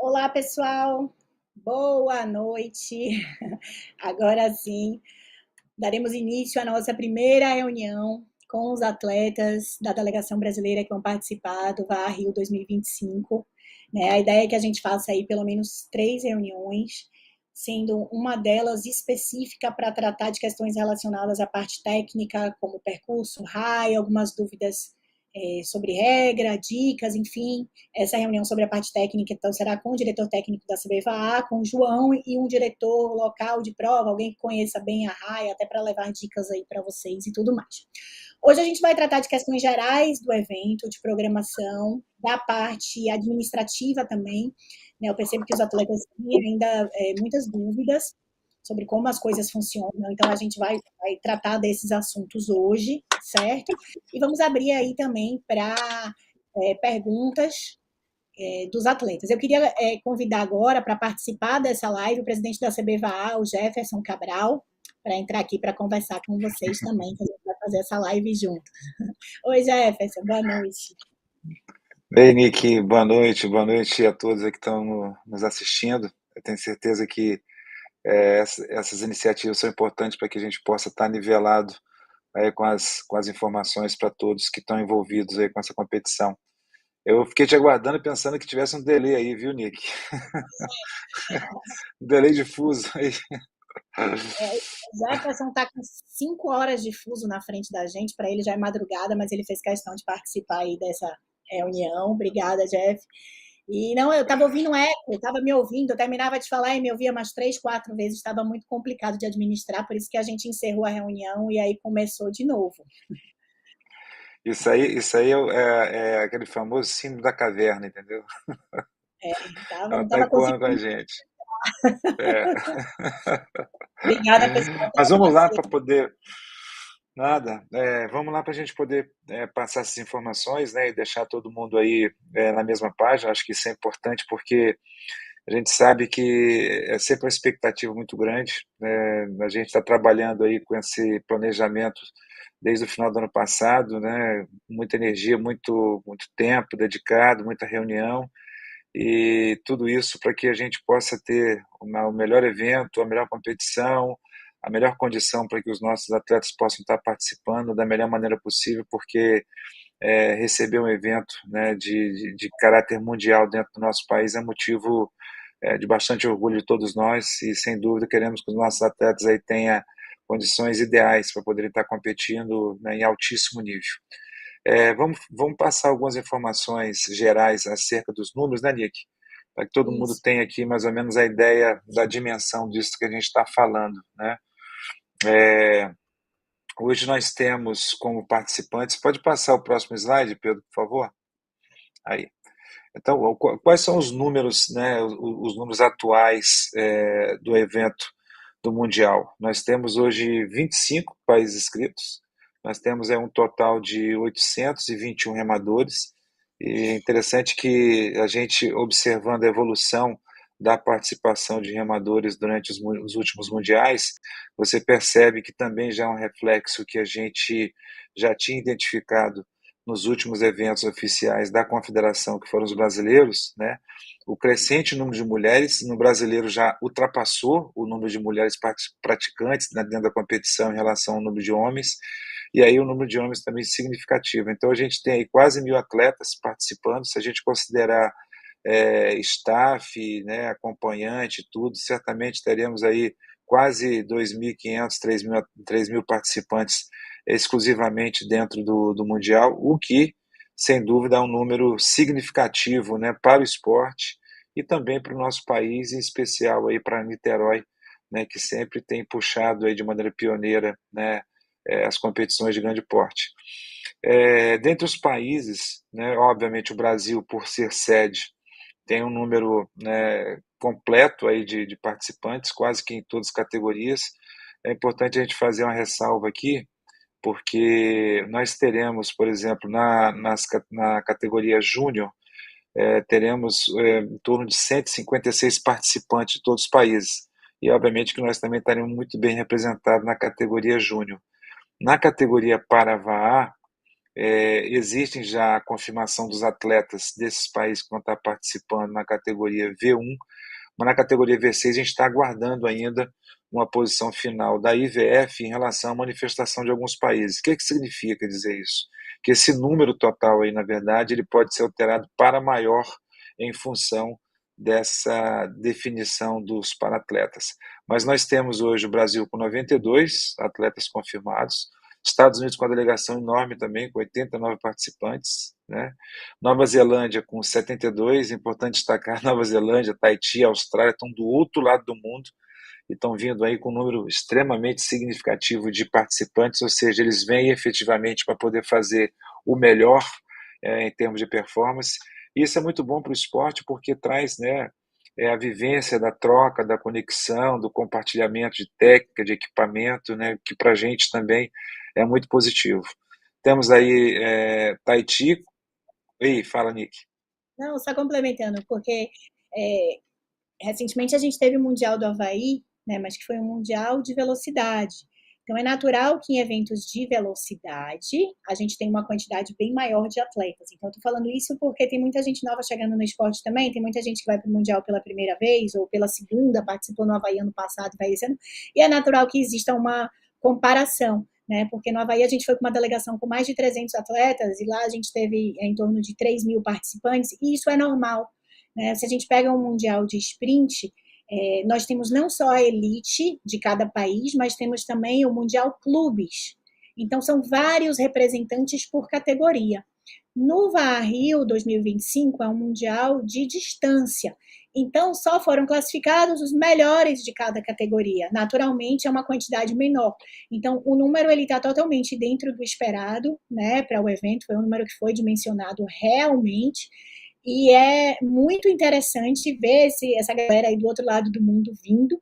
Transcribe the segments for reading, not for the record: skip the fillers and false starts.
Olá, pessoal. Boa noite. Agora sim, daremos início à nossa primeira reunião com os atletas da delegação brasileira que vão participar do VAR Rio 2025. Né? A ideia é que a gente faça aí pelo menos 3 reuniões, sendo uma delas específica para tratar de questões relacionadas à parte técnica, como percurso, raio, algumas dúvidas sobre regra, dicas, enfim. Essa reunião sobre a parte técnica, então, será com o diretor técnico da CBVA, com o João e um diretor local de prova, alguém que conheça bem a raia, até para levar dicas aí para vocês e tudo mais. Hoje a gente vai tratar de questões gerais do evento, de programação, da parte administrativa também. Né? Eu percebo que os atletas têm ainda muitas dúvidas sobre como as coisas funcionam, então a gente vai tratar desses assuntos hoje, certo? E vamos abrir aí também para perguntas dos atletas. Eu queria convidar agora para participar dessa live o presidente da CBVA, o Jefferson Cabral, para entrar aqui para conversar com vocês também, que a gente vai fazer essa live junto. Oi, Jefferson, boa noite. Ei, Nick, boa noite a todos que estão nos assistindo. Eu tenho certeza que essas iniciativas são importantes para que a gente possa estar nivelado aí com as informações para todos que estão envolvidos aí com essa competição. Eu fiquei te aguardando pensando que tivesse um delay aí, viu, Nick? Um delay de fuso aí. O Jefferson está com 5 horas de fuso na frente da gente, para ele já é madrugada, mas ele fez questão de participar aí dessa reunião. Obrigada, Jeff. E não, eu estava ouvindo um eco, eu estava me ouvindo, eu terminava de falar e me ouvia umas 3, 4 vezes, estava muito complicado de administrar, por isso que a gente encerrou a reunião e aí começou de novo. Isso aí é aquele famoso símbolo da caverna, entendeu? Não Ela está estava ecoando com a conseguindo. gente. É. Obrigada, pessoal, Mas pela vamos lá paciência. para poder. Nada. Vamos lá para a gente poder passar essas informações, né, e deixar todo mundo aí na mesma página. Acho que isso é importante porque a gente sabe que é sempre uma expectativa muito grande, né? A gente está trabalhando aí com esse planejamento desde o final do ano passado, né? Muita energia, muito tempo dedicado, muita reunião e tudo isso para que a gente possa ter o melhor evento, a melhor competição, a melhor condição para que os nossos atletas possam estar participando da melhor maneira possível, porque receber um evento, né, de caráter mundial dentro do nosso país é motivo de bastante orgulho de todos nós e, sem dúvida, queremos que os nossos atletas aí tenham condições ideais para poderem estar competindo, né, em altíssimo nível. Vamos passar algumas informações gerais acerca dos números, né, Nick? Para que todo mundo Isso. tenha aqui mais ou menos a ideia da dimensão disso que a gente está falando, né? É, Hoje nós temos como participantes, pode passar o próximo slide, Pedro, por favor? Aí. Então, quais são os números, né, os números atuais do evento do Mundial? Nós temos hoje 25 países inscritos, nós temos um total de 821 remadores, e é interessante que a gente, observando a evolução da participação de remadores durante os últimos mundiais, você percebe que também já é um reflexo que a gente já tinha identificado nos últimos eventos oficiais da confederação, que foram os brasileiros, né? O crescente número de mulheres no brasileiro já ultrapassou o número de mulheres praticantes dentro da competição em relação ao número de homens, e aí o número de homens também significativo. Então a gente tem aí quase 1.000 atletas participando, se a gente considerar staff, né, acompanhante, tudo, certamente teremos aí quase 2.500, 3.000 participantes exclusivamente dentro do Mundial, o que, sem dúvida, é um número significativo, né, para o esporte e também para o nosso país, em especial aí para Niterói, né, que sempre tem puxado aí de maneira pioneira, né, as competições de grande porte. Dentre os países, né, obviamente o Brasil, por ser sede, tem um número, né, completo aí de participantes, quase que em todas as categorias. É importante a gente fazer uma ressalva aqui, porque nós teremos, por exemplo, na categoria Júnior, teremos em torno de 156 participantes de todos os países. E, obviamente, que nós também estaremos muito bem representados na categoria Júnior. Na categoria Para-VAA, Existem já a confirmação dos atletas desses países que vão estar participando na categoria V1, mas na categoria V6 a gente está aguardando ainda uma posição final da IVF em relação à manifestação de alguns países. O que significa dizer isso? Que esse número total aí, na verdade, ele pode ser alterado para maior em função dessa definição dos paratletas. Mas nós temos hoje o Brasil com 92 atletas confirmados, Estados Unidos com a delegação enorme também, com 89 participantes, né? Nova Zelândia com 72, importante destacar, Nova Zelândia, Tahiti, Austrália estão do outro lado do mundo e estão vindo aí com um número extremamente significativo de participantes, ou seja, eles vêm efetivamente para poder fazer o melhor em termos de performance. E isso é muito bom para o esporte porque traz, né, a vivência da troca, da conexão, do compartilhamento de técnica, de equipamento, né, que para a gente também é muito positivo. Temos aí Tahiti. Ei, fala, Nick. Não, só complementando, porque é, recentemente a gente teve o Mundial do Havaí, né, mas que foi um Mundial de velocidade. Então é natural que em eventos de velocidade a gente tenha uma quantidade bem maior de atletas. Então eu tô falando isso porque tem muita gente nova chegando no esporte também, tem muita gente que vai para o Mundial pela primeira vez ou pela segunda, participou no Havaí ano passado, vai esse ano, e é natural que exista uma comparação. Né, porque no Havaí a gente foi com uma delegação com mais de 300 atletas e lá a gente teve em torno de 3.000 participantes, e isso é normal. Né? Se a gente pega um mundial de sprint, nós temos não só a elite de cada país, mas temos também o mundial clubes. Então, são vários representantes por categoria. No VAR Rio 2025 é um mundial de distância. Então, só foram classificados os melhores de cada categoria. Naturalmente, é uma quantidade menor. Então, o número ele está totalmente dentro do esperado, né, para o evento. Foi um número que foi dimensionado realmente. E é muito interessante ver essa galera aí do outro lado do mundo vindo,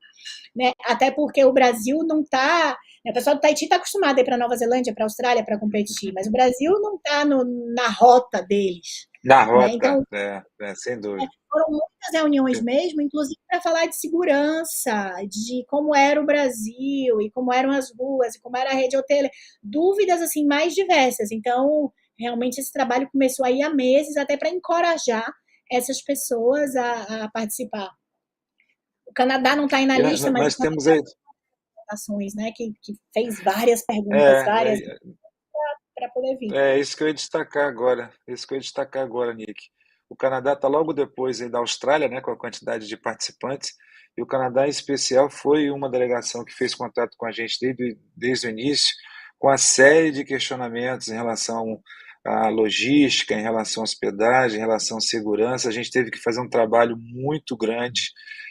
né? Até porque o Brasil não está. Né, o pessoal do Tahiti está acostumado a ir para Nova Zelândia, para a Austrália para competir, mas o Brasil não está na rota deles. Na Né? rota, Então, sem dúvida. foram muitas reuniões mesmo, inclusive para falar de segurança, de como era o Brasil, e como eram as ruas, e como era a rede hoteleira. Dúvidas assim mais diversas. Então, realmente esse trabalho começou aí há meses, até para encorajar essas pessoas a participar. O Canadá não está aí na E lista, mas o nós Canadá temos aí. tem ações, né, que fez várias perguntas, É, várias para poder vir. isso que eu ia destacar agora. Isso que eu ia destacar agora, Nick. O Canadá está logo depois aí da Austrália, né, com a quantidade de participantes. E o Canadá, em especial, foi uma delegação que fez contato com a gente desde o início, com a série de questionamentos em relação à logística, em relação à hospedagem, em relação à segurança. A gente teve que fazer um trabalho muito grande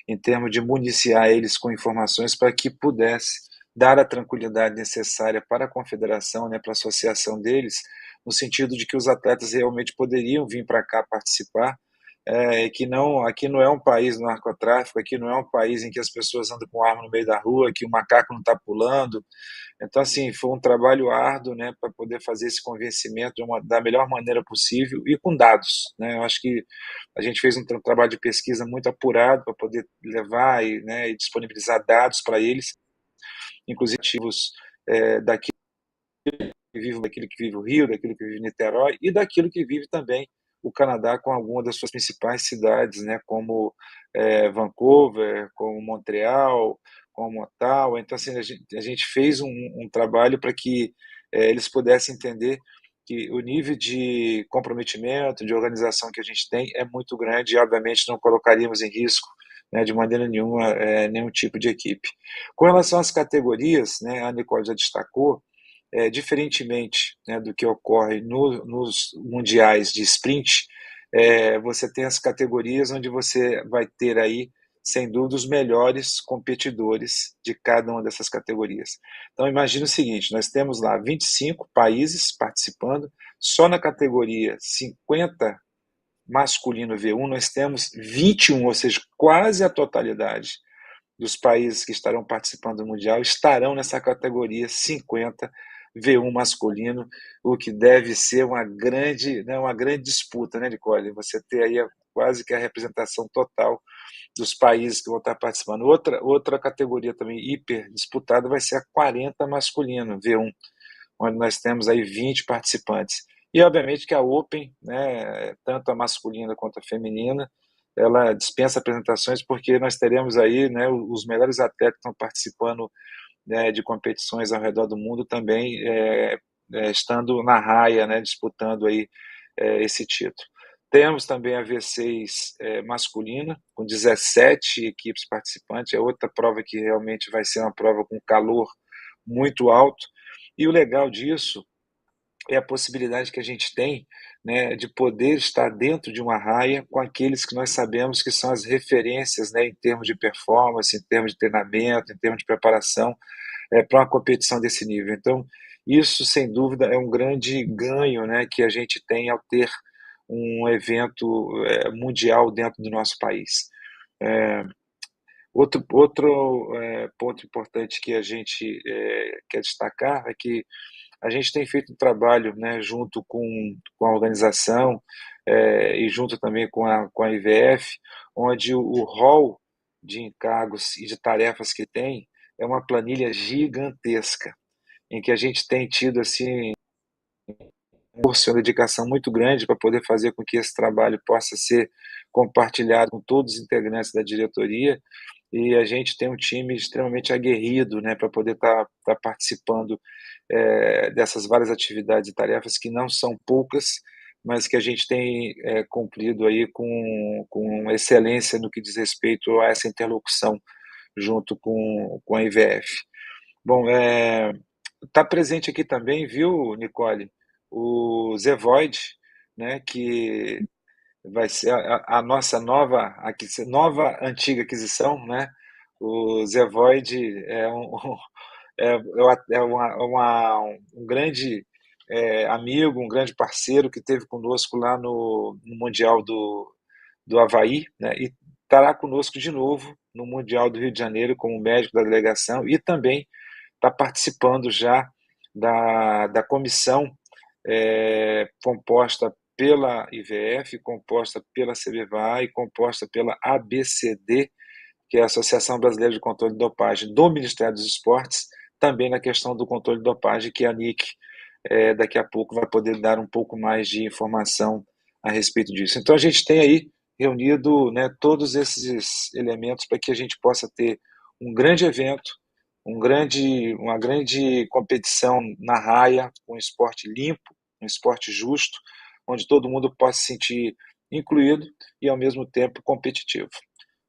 em termos de municiar eles com informações para que pudesse dar a tranquilidade necessária para a confederação, né, para a associação deles, no sentido de que os atletas realmente poderiam vir para cá participar, que não, aqui não é um país do narcotráfico, aqui não é um país em que as pessoas andam com arma no meio da rua, que o macaco não está pulando. Então, assim, foi um trabalho árduo, né, para poder fazer esse convencimento da melhor maneira possível e com dados, né. Eu acho que a gente fez um trabalho de pesquisa muito apurado para poder levar e disponibilizar dados para eles, inclusive ativos daquilo daquilo que vive o Rio, daquilo que vive Niterói e daquilo que vive também o Canadá com alguma das suas principais cidades, né, como Vancouver, como Montreal, como Ottawa. Então, assim, a gente fez um trabalho para que eles pudessem entender que o nível de comprometimento, de organização que a gente tem é muito grande e, obviamente, não colocaríamos em risco, né, de maneira nenhuma, nenhum tipo de equipe. Com relação às categorias, né, a Nicole já destacou, diferentemente, né, do que ocorre nos mundiais de sprint, você tem as categorias onde você vai ter aí, sem dúvida, os melhores competidores de cada uma dessas categorias. Então, imagine o seguinte: nós temos lá 25 países participando, só na categoria 50 masculino V1, nós temos 21, ou seja, quase a totalidade dos países que estarão participando do Mundial estarão nessa categoria 50 V1 masculino, o que deve ser uma grande disputa, né, Nicole? Você ter aí quase que a representação total dos países que vão estar participando. Outra categoria também hiper disputada vai ser a 40 masculino, V1, onde nós temos aí 20 participantes. E, obviamente, que a Open, né, tanto a masculina quanto a feminina, ela dispensa apresentações, porque nós teremos aí, né, os melhores atletas que estão participando, né, de competições ao redor do mundo também, estando na raia, né, disputando aí esse título. Temos também a V6 masculina, com 17 equipes participantes, é outra prova que realmente vai ser uma prova com calor muito alto. E o legal disso é a possibilidade que a gente tem, né, de poder estar dentro de uma raia com aqueles que nós sabemos que são as referências, né, em termos de performance, em termos de treinamento, em termos de preparação, para uma competição desse nível. Então, isso, sem dúvida, é um grande ganho, né, que a gente tem ao ter um evento mundial dentro do nosso país. É, outro ponto importante que a gente quer destacar é que a gente tem feito um trabalho, né, junto com a organização e junto também com a IVF, onde o rol de encargos e de tarefas que tem é uma planilha gigantesca, em que a gente tem tido assim uma dedicação muito grande para poder fazer com que esse trabalho possa ser compartilhado com todos os integrantes da diretoria, e a gente tem um time extremamente aguerrido, né, para poder estar participando dessas várias atividades e tarefas que não são poucas, mas que a gente tem cumprido aí com excelência no que diz respeito a essa interlocução junto com a IVF. Bom, está presente aqui também, viu, Nicole, o Zé Void, né, que vai ser a nossa nova antiga aquisição, né? O Zé Void um grande amigo, um grande parceiro que esteve conosco lá no Mundial do Havaí, né? E estará conosco de novo no Mundial do Rio de Janeiro como médico da delegação e também está participando já da comissão composta pela IVF, composta pela CBVA e composta pela ABCD, que é a Associação Brasileira de Controle de Dopagem do Ministério dos Esportes, também na questão do controle de dopagem, que a NIC daqui a pouco vai poder dar um pouco mais de informação a respeito disso. Então a gente tem aí reunido, né, todos esses elementos para que a gente possa ter um grande evento, uma grande competição na raia, um esporte limpo, um esporte justo, onde todo mundo possa se sentir incluído e, ao mesmo tempo, competitivo.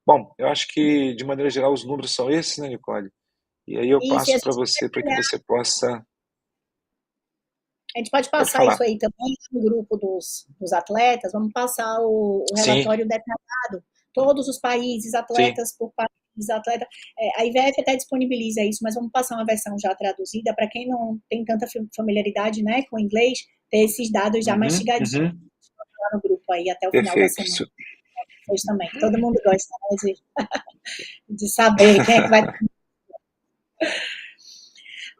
Bom, eu acho que, de maneira geral, os números são esses, né, Nicole? E aí eu Isso, e passo para você, para que você possa... a gente pode Pode passar isso falar. aí também no grupo dos atletas, vamos passar o Sim, relatório detalhado, todos os países, sim. atletas por país, atleta. A IVF até disponibiliza isso, mas vamos passar uma versão já traduzida para quem não tem tanta familiaridade, né, com o inglês, ter esses dados já Uhum, mastigadinhos uhum. lá no grupo aí até o final da Perfeito. semana. Vocês também, todo mundo gosta, né, de saber quem é que vai.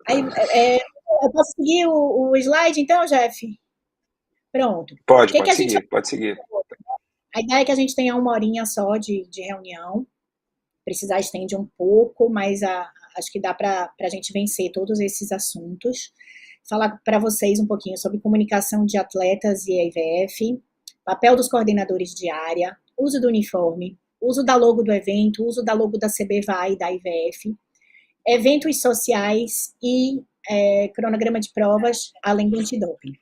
Aí, eu posso seguir o slide então, Jeff? Pronto. O que, que Pode a gente vai. seguir, pode seguir. A ideia é que a gente tenha uma horinha só de reunião. Precisar estende um pouco, mas acho que dá para a gente vencer todos esses assuntos. Falar para vocês um pouquinho sobre comunicação de atletas e a IVF, papel dos coordenadores de área, uso do uniforme, uso da logo do evento, uso da logo da CBVA e da IVF, eventos sociais e cronograma de provas, além do antidoping.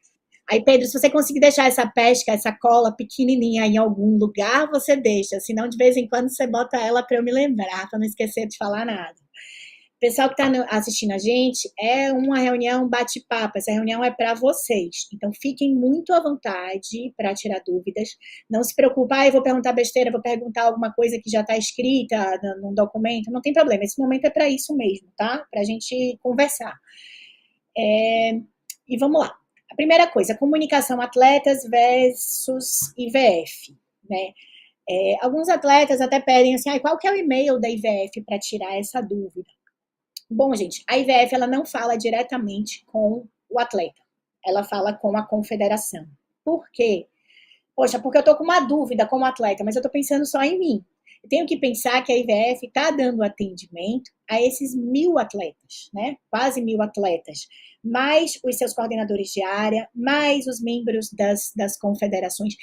Aí, Pedro, se você conseguir deixar essa pesca, essa cola pequenininha em algum lugar, você deixa. Senão, de vez em quando, você bota ela para eu me lembrar, para não esquecer de falar nada. Pessoal que está assistindo a gente, é uma reunião bate-papo. Essa reunião é para vocês. Então, fiquem muito à vontade para tirar dúvidas. Não se preocupe, eu vou perguntar besteira, vou perguntar alguma coisa que já está escrita num documento. Não tem problema, esse momento é para isso mesmo, tá? Para a gente conversar. E vamos lá. A primeira coisa, comunicação atletas versus IVF, né? Alguns atletas até pedem assim, qual que é o e-mail da IVF para tirar essa dúvida? Bom, gente, a IVF ela não fala diretamente com o atleta, ela fala com a confederação. Por quê? Poxa, porque eu estou com uma dúvida como atleta, mas eu estou pensando só em mim. eu tenho que pensar que a IVF está dando atendimento a esses 1.000 atletas, né? Quase 1.000 atletas, mais os seus coordenadores de área, mais os membros das confederações.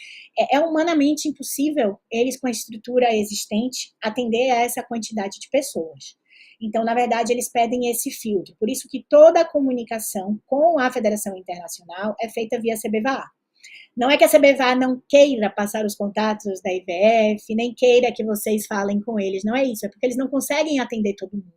É humanamente impossível eles, com a estrutura existente, atender a essa quantidade de pessoas. Então, na verdade, eles pedem esse filtro. Por isso que toda a comunicação com a Federação Internacional é feita via CBVA. Não é que a CBVA não queira passar os contatos da IVF, nem queira que vocês falem com eles, não é isso, é porque eles não conseguem atender todo mundo.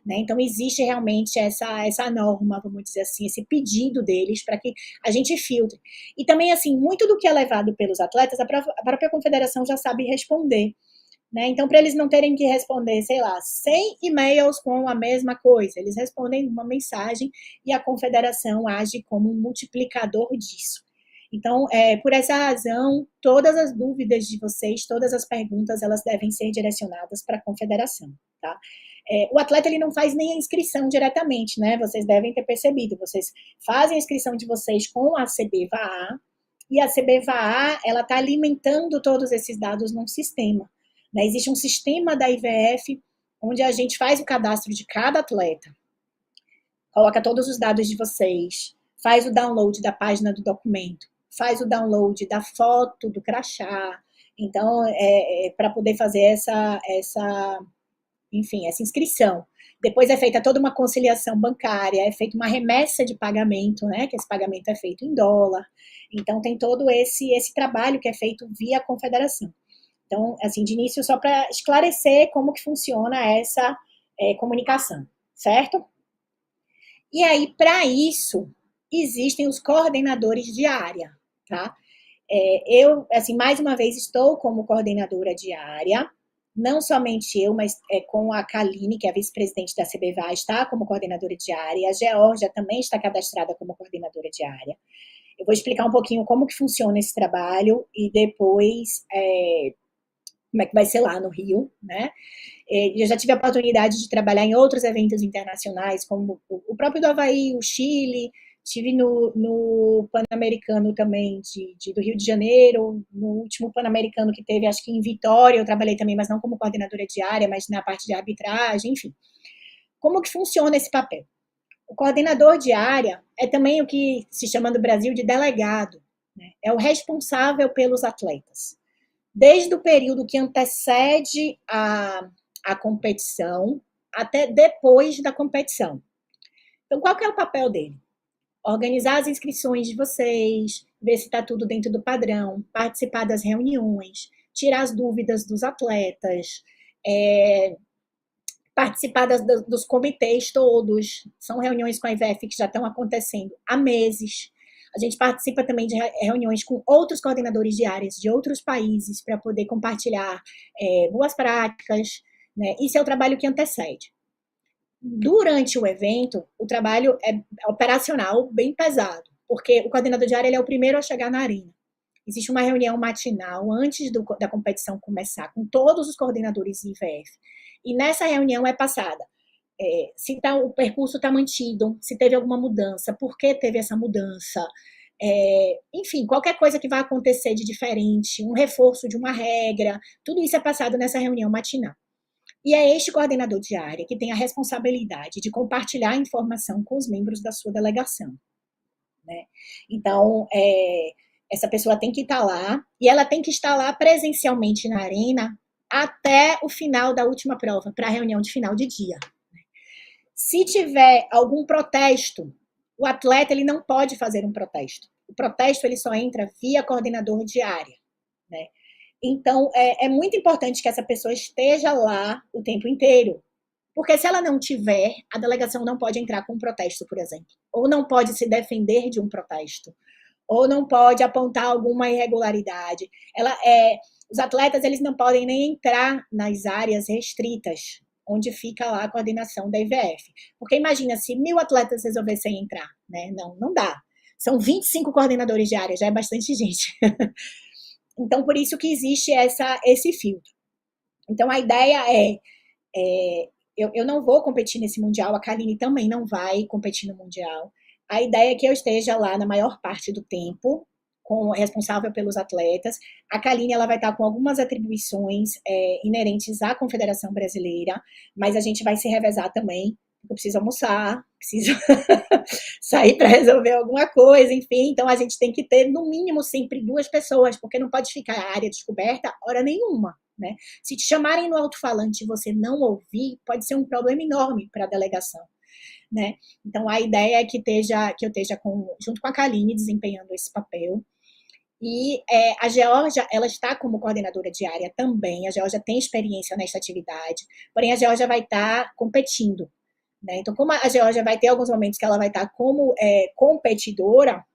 Né? Então, existe realmente essa norma, vamos dizer assim, esse pedido deles para que a gente filtre. E também, assim, muito do que é levado pelos atletas, a própria confederação já sabe responder. Né? Então, para eles não terem que responder, sei lá, 100 e-mails com a mesma coisa, eles respondem uma mensagem e a confederação age como um multiplicador disso. Então, por essa razão, todas as dúvidas de vocês, todas as perguntas, elas devem ser direcionadas para a confederação, tá? O atleta, ele não faz nem a inscrição diretamente, né? Vocês devem ter percebido, vocês fazem a inscrição de vocês com a CBVA, e a CBVA, ela está alimentando todos esses dados num sistema, né? Existe um sistema da IVF, onde a gente faz o cadastro de cada atleta, coloca todos os dados de vocês, faz o download da página do documento, faz o download da foto do crachá. Então, para poder fazer essa inscrição. Depois é feita toda uma conciliação bancária, é feita uma remessa de pagamento, né? Que esse pagamento é feito em dólar. Então, tem todo esse trabalho que é feito via confederação. Então, assim, de início, só para esclarecer como que funciona essa comunicação, certo? E aí, para isso, existem os coordenadores de área, tá? Eu, assim, mais uma vez, estou como coordenadora de área, não somente eu, mas com a Kaline, que é a vice-presidente da CBVA, está como coordenadora de área, e a Geórgia também está cadastrada como coordenadora de área. Eu vou explicar um pouquinho como que funciona esse trabalho e depois como é que vai ser lá no Rio, né? Eu já tive a oportunidade de trabalhar em outros eventos internacionais, como o próprio do Havaí, o Chile, tive no Pan-Americano também do Rio de Janeiro, no último Pan-Americano que teve, acho que em Vitória, eu trabalhei também, mas não como coordenadora de área, mas na parte de arbitragem, enfim. Como que funciona esse papel? O coordenador de área é também o que se chama no Brasil de delegado, né? É o responsável pelos atletas. Desde o período que antecede a competição até depois da competição. Então, qual que é o papel dele? Organizar as inscrições de vocês, ver se está tudo dentro do padrão, participar das reuniões, tirar as dúvidas dos atletas, participar dos comitês todos. São reuniões com a IVF que já estão acontecendo há meses. A gente participa também de reuniões com outros coordenadores de áreas de outros países para poder compartilhar boas práticas, né? Isso é o trabalho que antecede. Durante o evento, o trabalho é operacional bem pesado, porque o coordenador de área ele é o primeiro a chegar na arena. Existe uma reunião matinal antes da competição começar, com todos os coordenadores de IVF. E nessa reunião é passada se o percurso está mantido, se teve alguma mudança, por que teve essa mudança, enfim, qualquer coisa que vai acontecer de diferente, um reforço de uma regra, tudo isso é passado nessa reunião matinal. E é este coordenador de área que tem a responsabilidade de compartilhar a informação com os membros da sua delegação, né? Então, essa pessoa tem que estar lá, e ela tem que estar lá presencialmente na arena até o final da última prova, para a reunião de final de dia. Se tiver algum protesto, o atleta ele não pode fazer um protesto. O protesto ele só entra via coordenador de área, né? Então, é muito importante que essa pessoa esteja lá o tempo inteiro, porque se ela não tiver, a delegação não pode entrar com um protesto, por exemplo, ou não pode se defender de um protesto, ou não pode apontar alguma irregularidade. Os atletas eles não podem nem entrar nas áreas restritas, onde fica lá a coordenação da IVF. Porque imagina, se 1.000 atletas resolvessem entrar, né? Não dá. São 25 coordenadores de área, já é bastante gente. Então, por isso que existe esse filtro. Então, a ideia eu não vou competir nesse Mundial, a Kaline também não vai competir no Mundial. A ideia é que eu esteja lá na maior parte do tempo, responsável pelos atletas. A Kaline, ela vai estar com algumas atribuições inerentes à Confederação Brasileira, mas a gente vai se revezar também. Eu preciso almoçar, preciso sair para resolver alguma coisa, enfim. Então, a gente tem que ter, no mínimo, sempre 2 pessoas, porque não pode ficar a área descoberta hora nenhuma, né? Se te chamarem no alto-falante e você não ouvir, pode ser um problema enorme para a delegação, né? Então, a ideia é que eu esteja junto com a Kaline desempenhando esse papel. E a Geórgia, ela está como coordenadora de área também. A Geórgia tem experiência nesta atividade, porém a Geórgia vai estar competindo, né? Então, como a Geórgia vai ter alguns momentos que ela vai estar como competidora,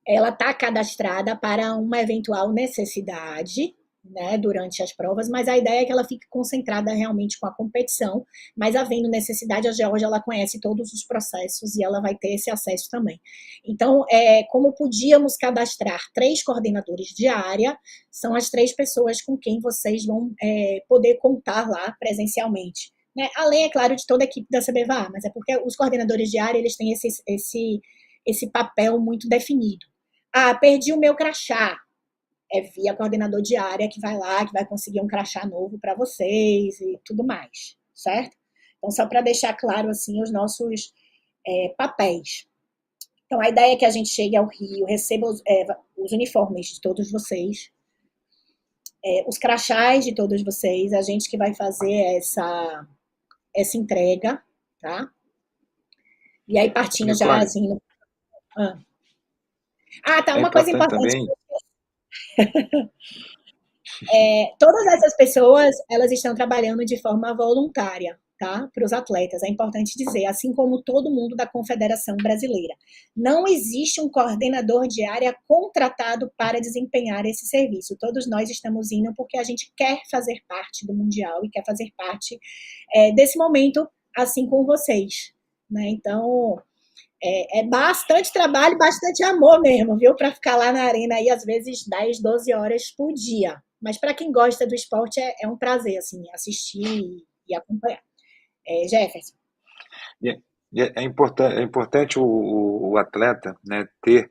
ela está cadastrada para uma eventual necessidade, né, durante as provas, mas a ideia é que ela fique concentrada realmente com a competição, mas havendo necessidade, a Geórgia ela conhece todos os processos e ela vai ter esse acesso também. Então, como podíamos cadastrar 3 coordenadores de área, são as 3 pessoas com quem vocês vão poder contar lá presencialmente. Né? Além, é claro, de toda a equipe da CBVA, mas é porque os coordenadores de área eles têm esse papel muito definido. Ah, perdi o meu crachá. É via coordenador de área que vai lá, que vai conseguir um crachá novo para vocês e tudo mais, certo? Então, só para deixar claro, assim, os nossos papéis. Então, a ideia é que a gente chegue ao Rio, receba os uniformes de todos vocês, os crachás de todos vocês, a gente que vai fazer essa entrega, tá? E aí, partindo já, Nicole, assim... Tá, é uma coisa importante importante. também. Todas essas pessoas, elas estão trabalhando de forma voluntária, tá? Para os atletas, é importante dizer, assim como todo mundo da Confederação Brasileira. Não existe um coordenador de área contratado para desempenhar esse serviço. Todos nós estamos indo porque a gente quer fazer parte do Mundial e quer fazer parte desse momento, assim como vocês, né? Então, é bastante trabalho, bastante amor mesmo, viu? Para ficar lá na arena aí, às vezes, 10, 12 horas por dia. Mas para quem gosta do esporte, é um prazer, assim, assistir e acompanhar. Jefferson. É importante o atleta, né, ter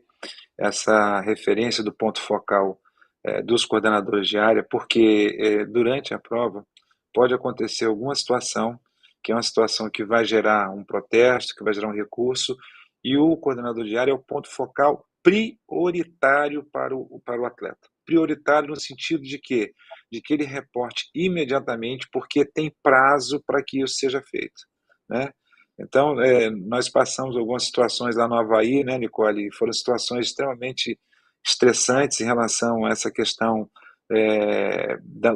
essa referência do ponto focal dos coordenadores de área, porque durante a prova pode acontecer alguma situação que é uma situação que vai gerar um protesto, que vai gerar um recurso, e o coordenador de área é o ponto focal prioritário para o atleta. Prioritário no sentido de quê? De que ele reporte imediatamente, porque tem prazo para que isso seja feito, né? Então, nós passamos algumas situações lá no Havaí, né, Nicole? Foram situações extremamente estressantes em relação a essa questão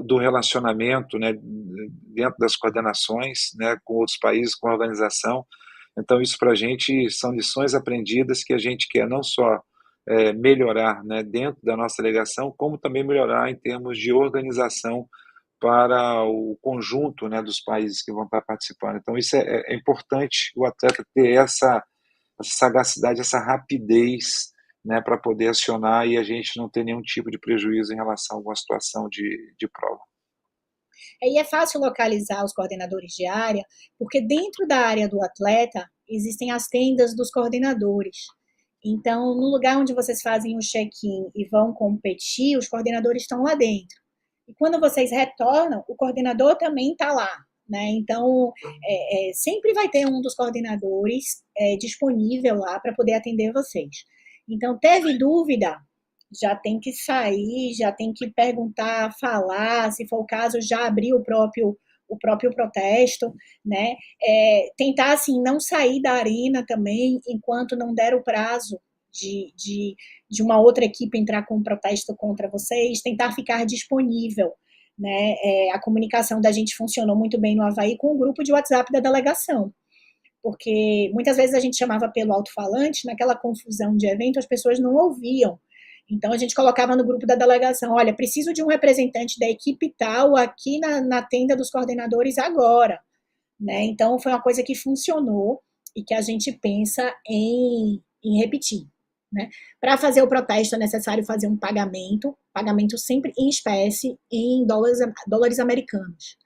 do relacionamento, né, dentro das coordenações, né, com outros países, com a organização. Então, isso para a gente são lições aprendidas que a gente quer não só melhorar, né, dentro da nossa delegação, como também melhorar em termos de organização para o conjunto, né, dos países que vão estar participando. Então, isso é importante o atleta ter essa sagacidade, essa rapidez, né, para poder acionar e a gente não ter nenhum tipo de prejuízo em relação a alguma situação de prova. E é fácil localizar os coordenadores de área, porque dentro da área do atleta existem as tendas dos coordenadores. Então, no lugar onde vocês fazem o check-in e vão competir, os coordenadores estão lá dentro. E quando vocês retornam, o coordenador também está lá, né? Então, sempre vai ter um dos coordenadores disponível lá para poder atender vocês. Então, teve dúvida? Já tem que sair, já tem que perguntar, falar, se for o caso, já abrir o próprio protesto, né? Tentar, assim, não sair da arena também enquanto não der o prazo de uma outra equipe entrar com um protesto contra vocês, tentar ficar disponível, né? A comunicação da gente funcionou muito bem no Havaí com o grupo de WhatsApp da delegação, porque muitas vezes a gente chamava pelo alto-falante, naquela confusão de evento, as pessoas não ouviam. Então a gente colocava no grupo da delegação, olha, preciso de um representante da equipe tal aqui na tenda dos coordenadores agora, né? Então foi uma coisa que funcionou e que a gente pensa em repetir, né? Para fazer o protesto é necessário fazer um pagamento sempre em espécie, em dólares americanos.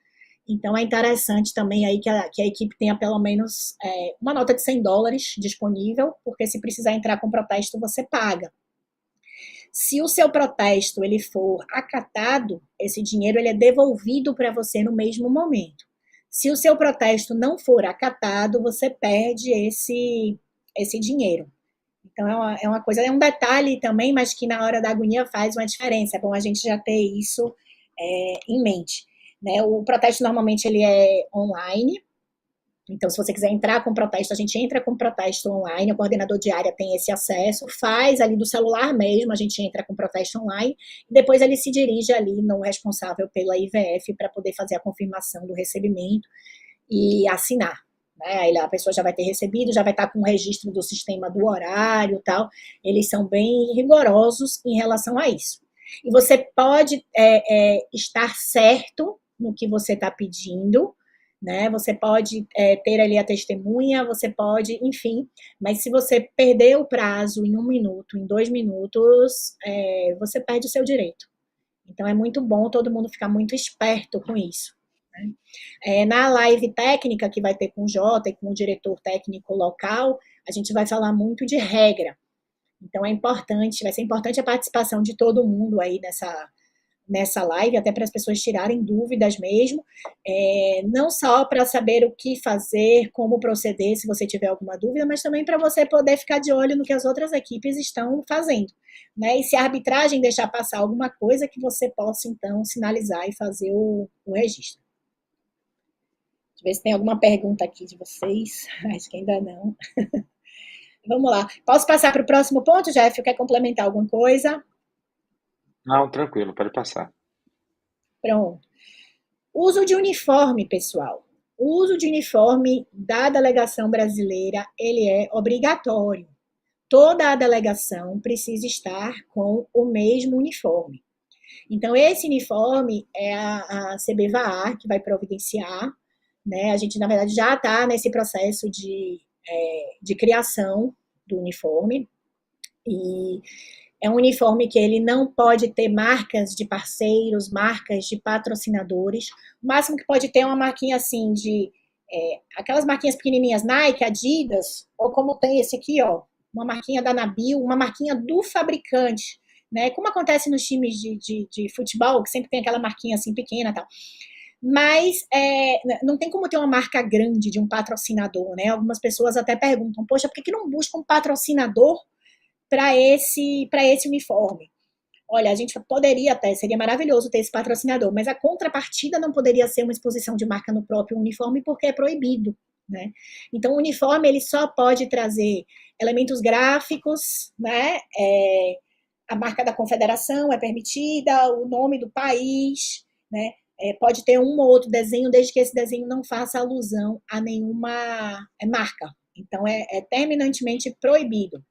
Então é interessante também aí que a equipe tenha pelo menos uma nota de $100 disponível, porque se precisar entrar com protesto, você paga. Se o seu protesto ele for acatado, esse dinheiro ele é devolvido para você no mesmo momento. Se o seu protesto não for acatado, você perde esse dinheiro. Então é uma coisa, é um detalhe também, mas que na hora da agonia faz uma diferença. É bom a gente já ter isso em mente. Né? O protesto normalmente ele é online. Então, se você quiser entrar com protesto, a gente entra com protesto online, o coordenador de área tem esse acesso, faz ali do celular mesmo, a gente entra com protesto online, e depois ele se dirige ali no responsável pela IVF para poder fazer a confirmação do recebimento e assinar. Né? Aí a pessoa já vai ter recebido, já vai estar com o registro do sistema do horário e tal. Eles são bem rigorosos em relação a isso. E você pode estar certo no que você está pedindo, né? Você pode ter ali a testemunha, você pode, enfim, mas se você perder o prazo em 1 minuto, em 2 minutos, você perde o seu direito. Então é muito bom todo mundo ficar muito esperto com isso. Né? Na live técnica que vai ter com o Jota e com o diretor técnico local, a gente vai falar muito de regra. Então é importante, vai ser importante a participação de todo mundo aí nessa live, até para as pessoas tirarem dúvidas mesmo, não só para saber o que fazer, como proceder, se você tiver alguma dúvida, mas também para você poder ficar de olho no que as outras equipes estão fazendo. Né? E se a arbitragem deixar passar alguma coisa, que você possa, então, sinalizar e fazer o registro. Deixa eu ver se tem alguma pergunta aqui de vocês. Acho que ainda não. Vamos lá. Posso passar para o próximo ponto, Jeff? Quer complementar alguma coisa? Não, tranquilo, pode passar. Pronto. Uso de uniforme, pessoal. O uso de uniforme da delegação brasileira, ele é obrigatório. Toda a delegação precisa estar com o mesmo uniforme. Então, esse uniforme é a CBVAR que vai providenciar, né? A gente, na verdade, já está nesse processo de criação do uniforme, e é um uniforme que ele não pode ter marcas de parceiros, marcas de patrocinadores. O máximo que pode ter é uma marquinha assim de aquelas marquinhas pequenininhas, Nike, Adidas, ou como tem esse aqui, ó, uma marquinha da Nabil, uma marquinha do fabricante, né? Como acontece nos times de futebol, que sempre tem aquela marquinha assim pequena, tal. Mas não tem como ter uma marca grande de um patrocinador, né? Algumas pessoas até perguntam, poxa, por que não busca um patrocinador para esse uniforme? Olha, a gente poderia até, seria maravilhoso ter esse patrocinador, mas a contrapartida não poderia ser uma exposição de marca no próprio uniforme, porque é proibido, né? Então, o uniforme, ele só pode trazer elementos gráficos, né? A marca da confederação é permitida, o nome do país, né? Pode ter um ou outro desenho, desde que esse desenho não faça alusão a nenhuma marca. Então, é terminantemente proibido.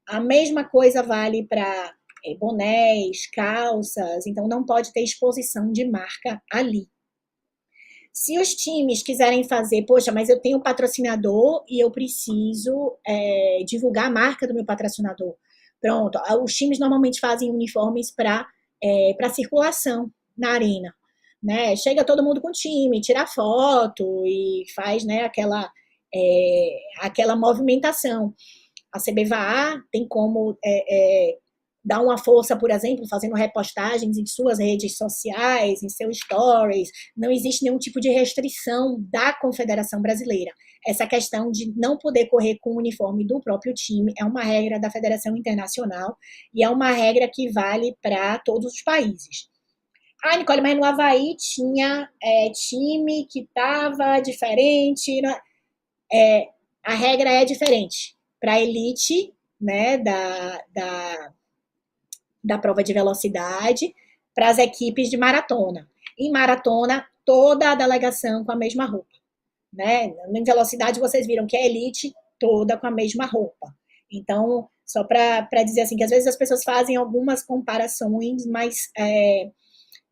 A mesma coisa vale para bonés, calças, então não pode ter exposição de marca ali. Se os times quiserem fazer, poxa, mas eu tenho um patrocinador e eu preciso divulgar a marca do meu patrocinador. Pronto, os times normalmente fazem uniformes para circulação na arena. Né? Chega todo mundo com o time, tira foto e faz, né, aquela movimentação. A CBVA tem como dar uma força, por exemplo, fazendo repostagens em suas redes sociais, em seus stories. Não existe nenhum tipo de restrição da Confederação Brasileira. Essa questão de não poder correr com o uniforme do próprio time é uma regra da Federação Internacional e é uma regra que vale para todos os países. Ah, Nicole, mas no Havaí tinha time que estava diferente. A regra é diferente. Para a elite, né, da prova de velocidade, para as equipes de maratona. Em maratona, toda a delegação com a mesma roupa. Né? Em velocidade, vocês viram que é elite toda com a mesma roupa. Então, só para dizer assim, que às vezes as pessoas fazem algumas comparações, mas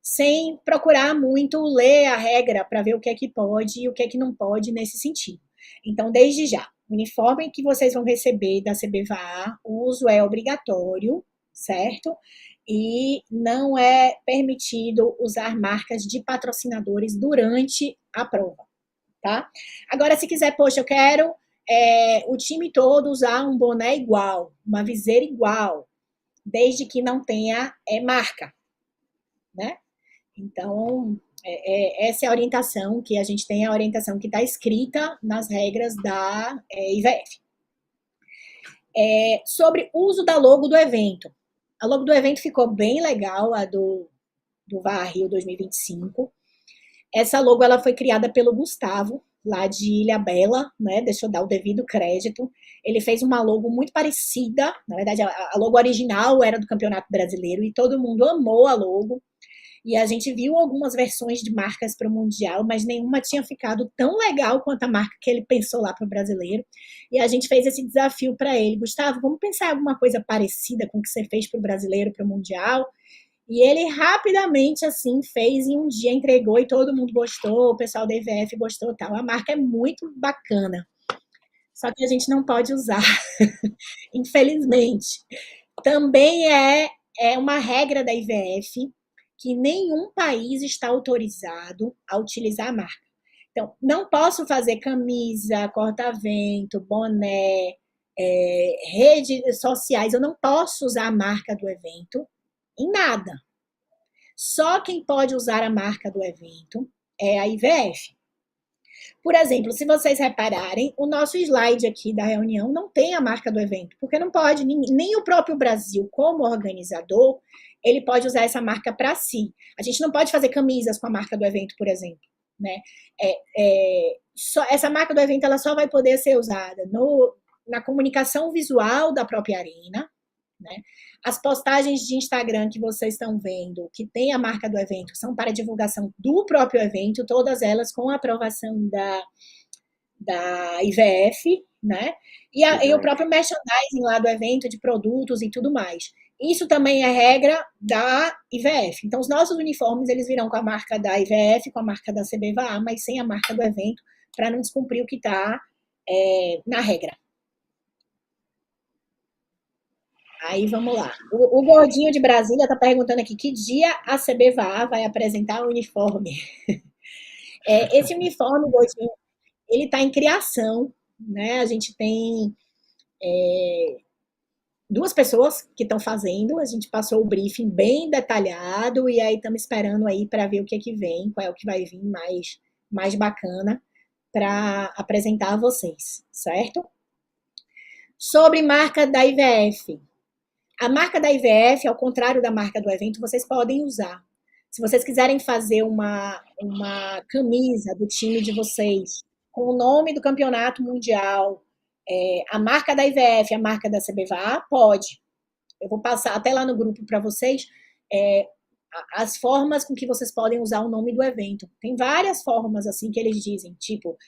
sem procurar muito ler a regra para ver o que é que pode e o que é que não pode nesse sentido. Então, desde já, o uniforme que vocês vão receber da CBVA, o uso é obrigatório, certo? E não é permitido usar marcas de patrocinadores durante a prova, tá? Agora, se quiser, poxa, eu quero o time todo usar um boné igual, uma viseira igual, desde que não tenha marca, né? Então, essa é a orientação que a gente tem, a orientação que está escrita nas regras da IVF. Sobre o uso da logo do evento. A logo do evento ficou bem legal, a do VAR Rio 2025. Essa logo ela foi criada pelo Gustavo, lá de Ilhabela, né? Deixa eu dar o devido crédito. Ele fez uma logo muito parecida, na verdade a logo original era do Campeonato Brasileiro e todo mundo amou a logo. E a gente viu algumas versões de marcas para o Mundial, mas nenhuma tinha ficado tão legal quanto a marca que ele pensou lá para o brasileiro. E a gente fez esse desafio para ele. Gustavo, vamos pensar em alguma coisa parecida com o que você fez para o brasileiro, para o Mundial? E ele rapidamente, assim, fez em um dia, entregou e todo mundo gostou, o pessoal da IVF gostou, tal. A marca é muito bacana. Só que a gente não pode usar, infelizmente. Também é uma regra da IVF que nenhum país está autorizado a utilizar a marca. Então, não posso fazer camisa, corta-vento, boné, redes sociais, eu não posso usar a marca do evento em nada. Só quem pode usar a marca do evento é a IVF. Por exemplo, se vocês repararem, o nosso slide aqui da reunião não tem a marca do evento, porque não pode, nem o próprio Brasil, como organizador, ele pode usar essa marca para si. A gente não pode fazer camisas com a marca do evento, por exemplo. Né? Essa marca do evento ela só vai poder ser usada na comunicação visual da própria arena, né? As postagens de Instagram que vocês estão vendo, que tem a marca do evento, são para divulgação do próprio evento, todas elas com a aprovação da IVF, né? E o próprio merchandising lá do evento, de produtos e tudo mais. Isso também é regra da IVF. Então, os nossos uniformes, eles virão com a marca da IVF, com a marca da CBVA, mas sem a marca do evento, para não descumprir o que está na regra. Aí vamos lá. O Gordinho de Brasília está perguntando aqui que dia a CBVA vai apresentar o uniforme. Esse uniforme, Gordinho, ele está em criação, né? A gente tem duas pessoas que estão fazendo, a gente passou o briefing bem detalhado e aí estamos esperando aí para ver o que é que vem, qual é o que vai vir mais bacana para apresentar a vocês, certo? Sobre marca da IVF. A marca da IVF, ao contrário da marca do evento, vocês podem usar. Se vocês quiserem fazer uma camisa do time de vocês com o nome do campeonato mundial, a marca da IVF, a marca da CBVA, pode. Eu vou passar até lá no grupo para vocês as formas com que vocês podem usar o nome do evento. Tem várias formas assim que eles dizem, tipo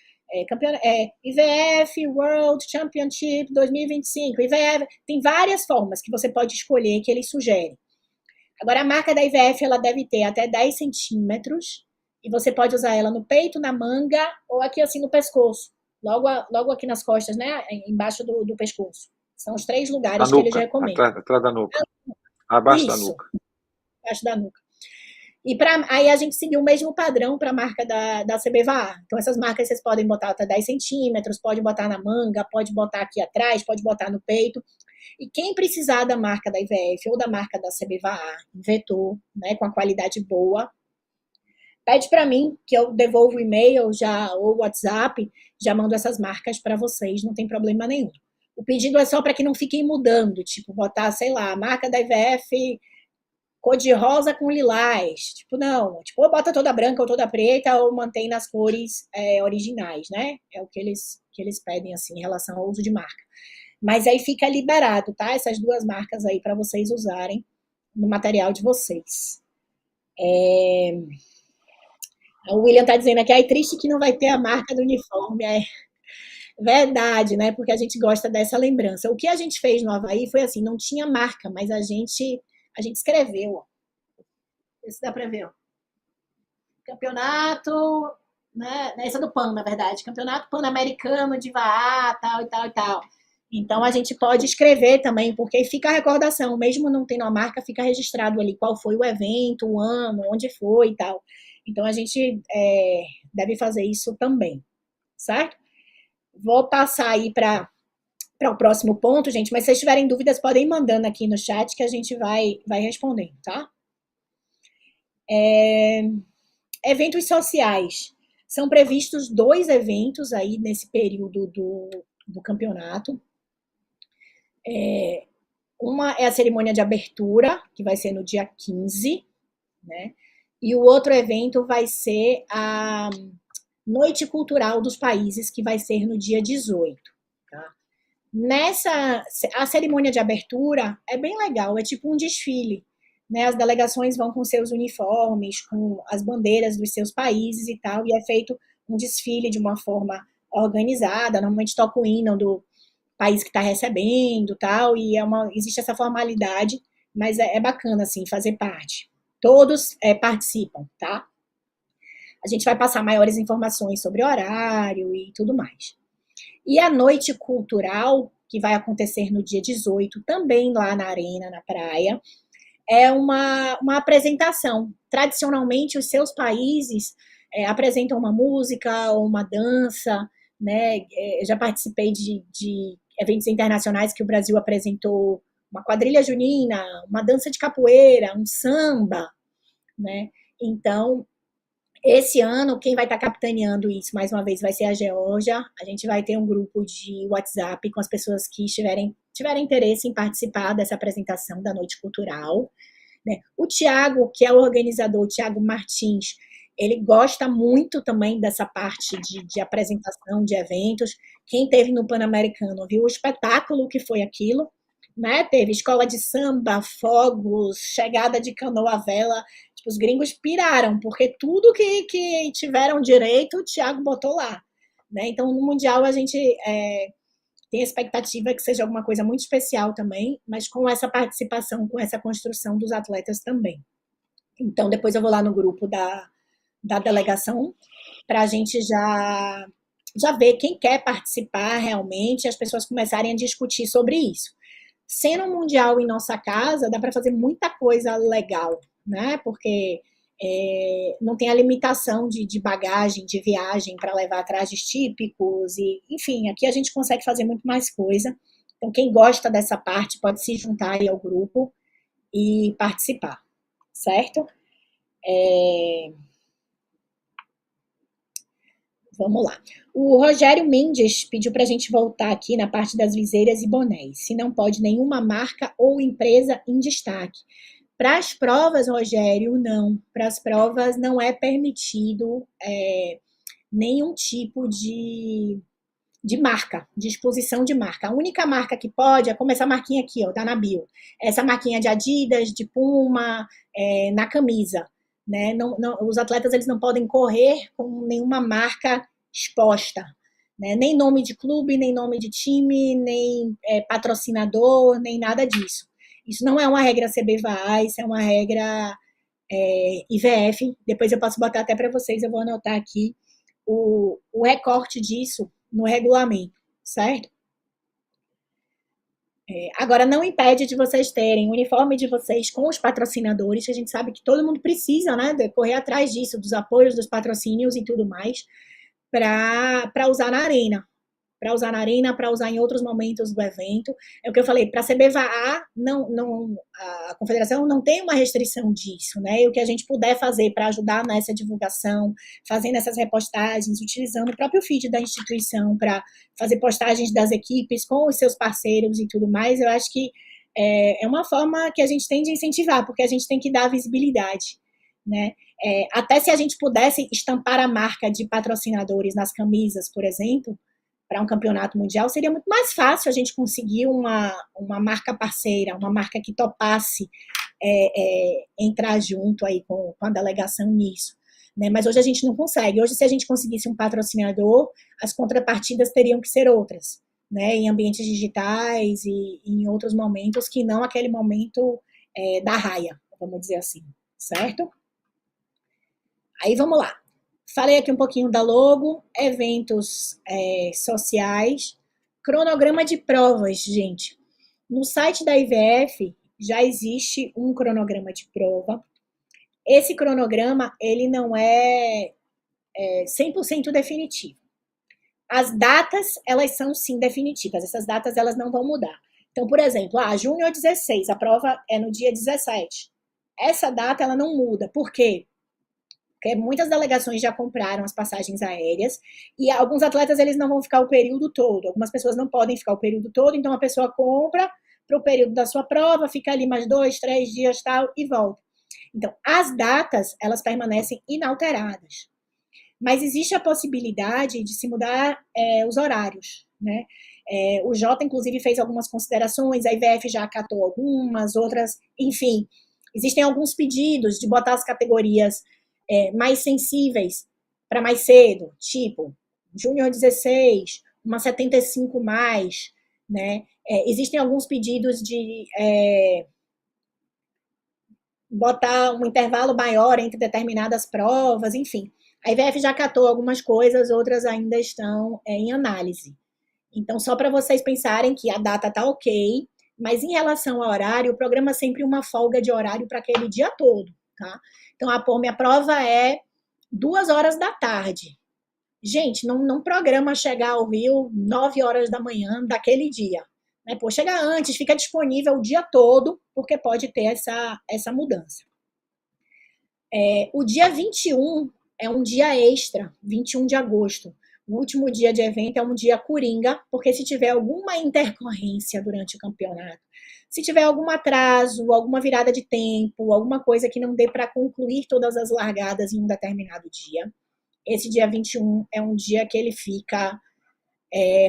IVF World Championship 2025, IVF, tem várias formas que você pode escolher que eles sugerem. Agora, a marca da IVF, ela deve ter até 10 centímetros e você pode usar ela no peito, na manga ou aqui assim no pescoço, logo aqui nas costas, né, embaixo do pescoço. São os 3 lugares que eles recomendam. Atrás da nuca. Abaixo da nuca. Abaixo da nuca. E aí a gente seguiu o mesmo padrão para a marca da CBVA. Então, essas marcas vocês podem botar até 10 centímetros, pode botar na manga, pode botar aqui atrás, pode botar no peito. E quem precisar da marca da IVF ou da marca da CBVA, vetor, né, com a qualidade boa, pede para mim, que eu devolvo o e-mail ou o WhatsApp, já mando essas marcas para vocês, não tem problema nenhum. O pedido é só para que não fiquem mudando, tipo, botar, sei lá, a marca da IVF cor de rosa com lilás, tipo, não, tipo, ou bota toda branca ou toda preta, ou mantém nas cores originais, né? É o que eles pedem, assim, em relação ao uso de marca. Mas aí fica liberado, tá? Essas 2 marcas aí para vocês usarem no material de vocês. O William tá dizendo aqui, triste que não vai ter a marca do uniforme. Verdade, né? Porque a gente gosta dessa lembrança. O que a gente fez no Havaí foi assim, não tinha marca, mas a gente escreveu, ó. Esse dá para ver, ó. Campeonato, né? Esse é do PAN, na verdade. Campeonato Pan-Americano de VAA, tal e tal e tal. Então a gente pode escrever também, porque fica a recordação, mesmo não tendo a marca, fica registrado ali qual foi o evento, o ano, onde foi e tal. Então a gente deve fazer isso também, certo? Vou passar aí para para o próximo ponto, gente, mas se vocês tiverem dúvidas, podem ir mandando aqui no chat que a gente vai respondendo, tá? Eventos sociais. São previstos 2 eventos aí nesse período do campeonato. Uma é a cerimônia de abertura, que vai ser no dia 15, né? E o outro evento vai ser a Noite Cultural dos Países, que vai ser no dia 18. Tá? A cerimônia de abertura é bem legal, é tipo um desfile. Né? As delegações vão com seus uniformes, com as bandeiras dos seus países e tal, e é feito um desfile de uma forma organizada. Normalmente toca o hino do país que está recebendo tal, e existe essa formalidade, mas é bacana, assim, fazer parte. Todos participam, tá? A gente vai passar maiores informações sobre horário e tudo mais. E a noite cultural, que vai acontecer no dia 18, também lá na arena, na praia, é uma apresentação. Tradicionalmente, os seus países apresentam uma música ou uma dança, né? Já participei de eventos internacionais que o Brasil apresentou uma quadrilha junina, uma dança de capoeira, um samba, né? Então, esse ano, quem vai estar capitaneando isso, mais uma vez, vai ser a Geórgia. A gente vai ter um grupo de WhatsApp com as pessoas que tiverem interesse em participar dessa apresentação da Noite Cultural. Né? O Tiago, que é o organizador, o Tiago Martins, ele gosta muito também dessa parte de apresentação de eventos. Quem teve no Pan-Americano viu o espetáculo que foi aquilo. Né? Teve escola de samba, fogos, chegada de canoa à vela. Tipo, os gringos piraram, porque tudo que tiveram direito, o Thiago botou lá. Né? Então, no Mundial, a gente tem a expectativa que seja alguma coisa muito especial também, mas com essa participação, com essa construção dos atletas também. Então, depois eu vou lá no grupo da delegação para a gente já ver quem quer participar realmente, as pessoas começarem a discutir sobre isso. Sendo um mundial em nossa casa, dá para fazer muita coisa legal, né? Porque não tem a limitação de bagagem, de viagem para levar trajes típicos, e enfim, aqui a gente consegue fazer muito mais coisa. Então, quem gosta dessa parte pode se juntar aí ao grupo e participar, certo? Vamos lá. O Rogério Mendes pediu para a gente voltar aqui na parte das viseiras e bonés. Se não pode nenhuma marca ou empresa em destaque. Para as provas, Rogério, não. Para as provas não é permitido nenhum tipo de marca, de exposição de marca. A única marca que pode é como essa marquinha aqui, ó, da Nabil. Essa marquinha de Adidas, de Puma, na camisa. Né? Os atletas eles não podem correr com nenhuma marca exposta. Né? Nem nome de clube, nem nome de time, nem patrocinador, nem nada disso. Isso não é uma regra CBVA, isso é uma regra IVF. Depois eu posso botar até para vocês, eu vou anotar aqui o recorte disso no regulamento, certo? Agora, não impede de vocês terem o uniforme de vocês com os patrocinadores, que a gente sabe que todo mundo precisa, né, de correr atrás disso, dos apoios, dos patrocínios e tudo mais, para usar na arena. Para usar na arena, para usar em outros momentos do evento. É o que eu falei, para a CBVA, a confederação não tem uma restrição disso, né? E o que a gente puder fazer para ajudar nessa divulgação, fazendo essas repostagens, utilizando o próprio feed da instituição para fazer postagens das equipes com os seus parceiros e tudo mais, eu acho que é uma forma que a gente tem de incentivar, porque a gente tem que dar visibilidade, né? Até se a gente pudesse estampar a marca de patrocinadores nas camisas, por exemplo, para um campeonato mundial, seria muito mais fácil a gente conseguir uma marca parceira, uma marca que topasse entrar junto aí com a delegação nisso. Né? Mas hoje a gente não consegue. Hoje, se a gente conseguisse um patrocinador, as contrapartidas teriam que ser outras, né? Em ambientes digitais e em outros momentos que não aquele momento da raia, vamos dizer assim, certo? Aí vamos lá. Falei aqui um pouquinho da logo, eventos sociais, cronograma de provas, gente. No site da IVF já existe um cronograma de prova. Esse cronograma, ele não é 100% definitivo. As datas, elas são sim definitivas, essas datas elas não vão mudar. Então, por exemplo, junho 16, a prova é no dia 17. Essa data ela não muda. Por quê? Porque muitas delegações já compraram as passagens aéreas e alguns atletas eles não vão ficar o período todo. Algumas pessoas não podem ficar o período todo, então a pessoa compra para o período da sua prova, fica ali mais 2, 3 dias tal e volta. Então, as datas elas permanecem inalteradas, mas existe a possibilidade de se mudar os horários, né? O Jota, inclusive, fez algumas considerações, a IVF já acatou algumas, outras, enfim. Existem alguns pedidos de botar as categorias mais sensíveis para mais cedo, tipo Júnior 16, uma 75 mais, né? Existem alguns pedidos de botar um intervalo maior entre determinadas provas, enfim. A IVF já catou algumas coisas, outras ainda estão em análise. Então, só para vocês pensarem que a data está ok, mas em relação ao horário, o programa sempre uma folga de horário para aquele dia todo, tá? Então, minha prova é 2 horas da tarde. Gente, não programa chegar ao Rio 9 horas da manhã daquele dia. Né? Pô, chega antes, fica disponível o dia todo, porque pode ter essa mudança. O dia 21 é um dia extra, 21 de agosto. O último dia de evento é um dia coringa, porque se tiver alguma intercorrência durante o campeonato, se tiver algum atraso, alguma virada de tempo, alguma coisa que não dê para concluir todas as largadas em um determinado dia, esse dia 21 é um dia que ele fica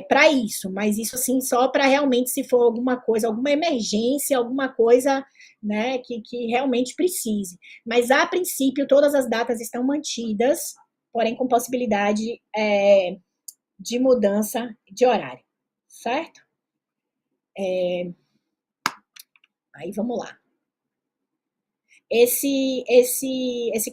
para isso, mas isso assim só para realmente se for alguma coisa, alguma emergência, alguma coisa, né, que realmente precise. Mas a princípio todas as datas estão mantidas, porém com possibilidade de mudança de horário, certo? Aí vamos lá. Esse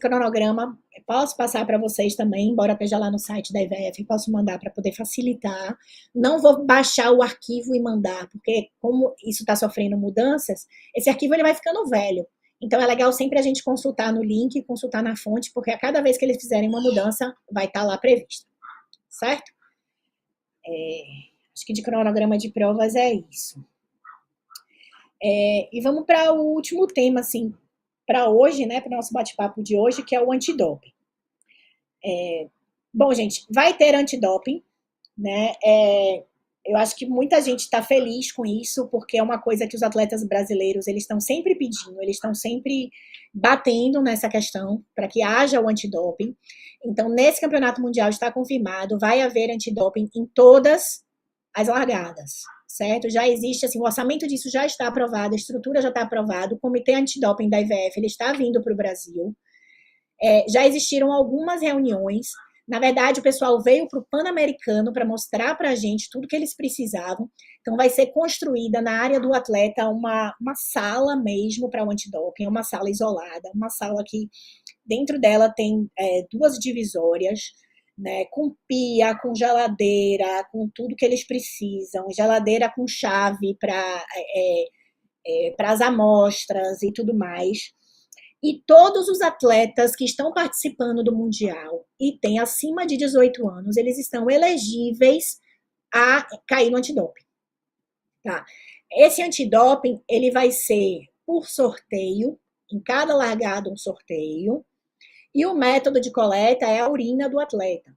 cronograma posso passar para vocês também, embora esteja lá no site da IVF, posso mandar para poder facilitar. Não vou baixar o arquivo e mandar, porque como isso está sofrendo mudanças, esse arquivo ele vai ficando velho. Então é legal sempre a gente consultar no link, consultar na fonte, porque a cada vez que eles fizerem uma mudança, vai estar lá prevista. Certo? Acho que de cronograma de provas é isso. E vamos para o último tema, assim, para hoje, né, para o nosso bate-papo de hoje, que é o antidoping. Bom, gente, vai ter antidoping, né? Eu acho que muita gente está feliz com isso, porque é uma coisa que os atletas brasileiros eles estão sempre pedindo, eles estão sempre batendo nessa questão para que haja o antidoping. Então, nesse campeonato mundial está confirmado, vai haver antidoping em todas as largadas, certo? Já existe, assim, o orçamento disso já está aprovado, a estrutura já está aprovada, o comitê antidoping da IVF ele está vindo para o Brasil. Já existiram algumas reuniões. Na verdade, o pessoal veio para o Pan-Americano para mostrar para a gente tudo que eles precisavam. Então, vai ser construída na área do atleta uma sala mesmo para o antidoping, uma sala isolada, uma sala que dentro dela tem 2 divisórias, né, com pia, com geladeira, com tudo que eles precisam, geladeira com chave para as amostras e tudo mais. E todos os atletas que estão participando do Mundial e têm acima de 18 anos, eles estão elegíveis a cair no antidoping. Tá? Esse antidoping, ele vai ser por sorteio, em cada largada um sorteio, e o método de coleta é a urina do atleta.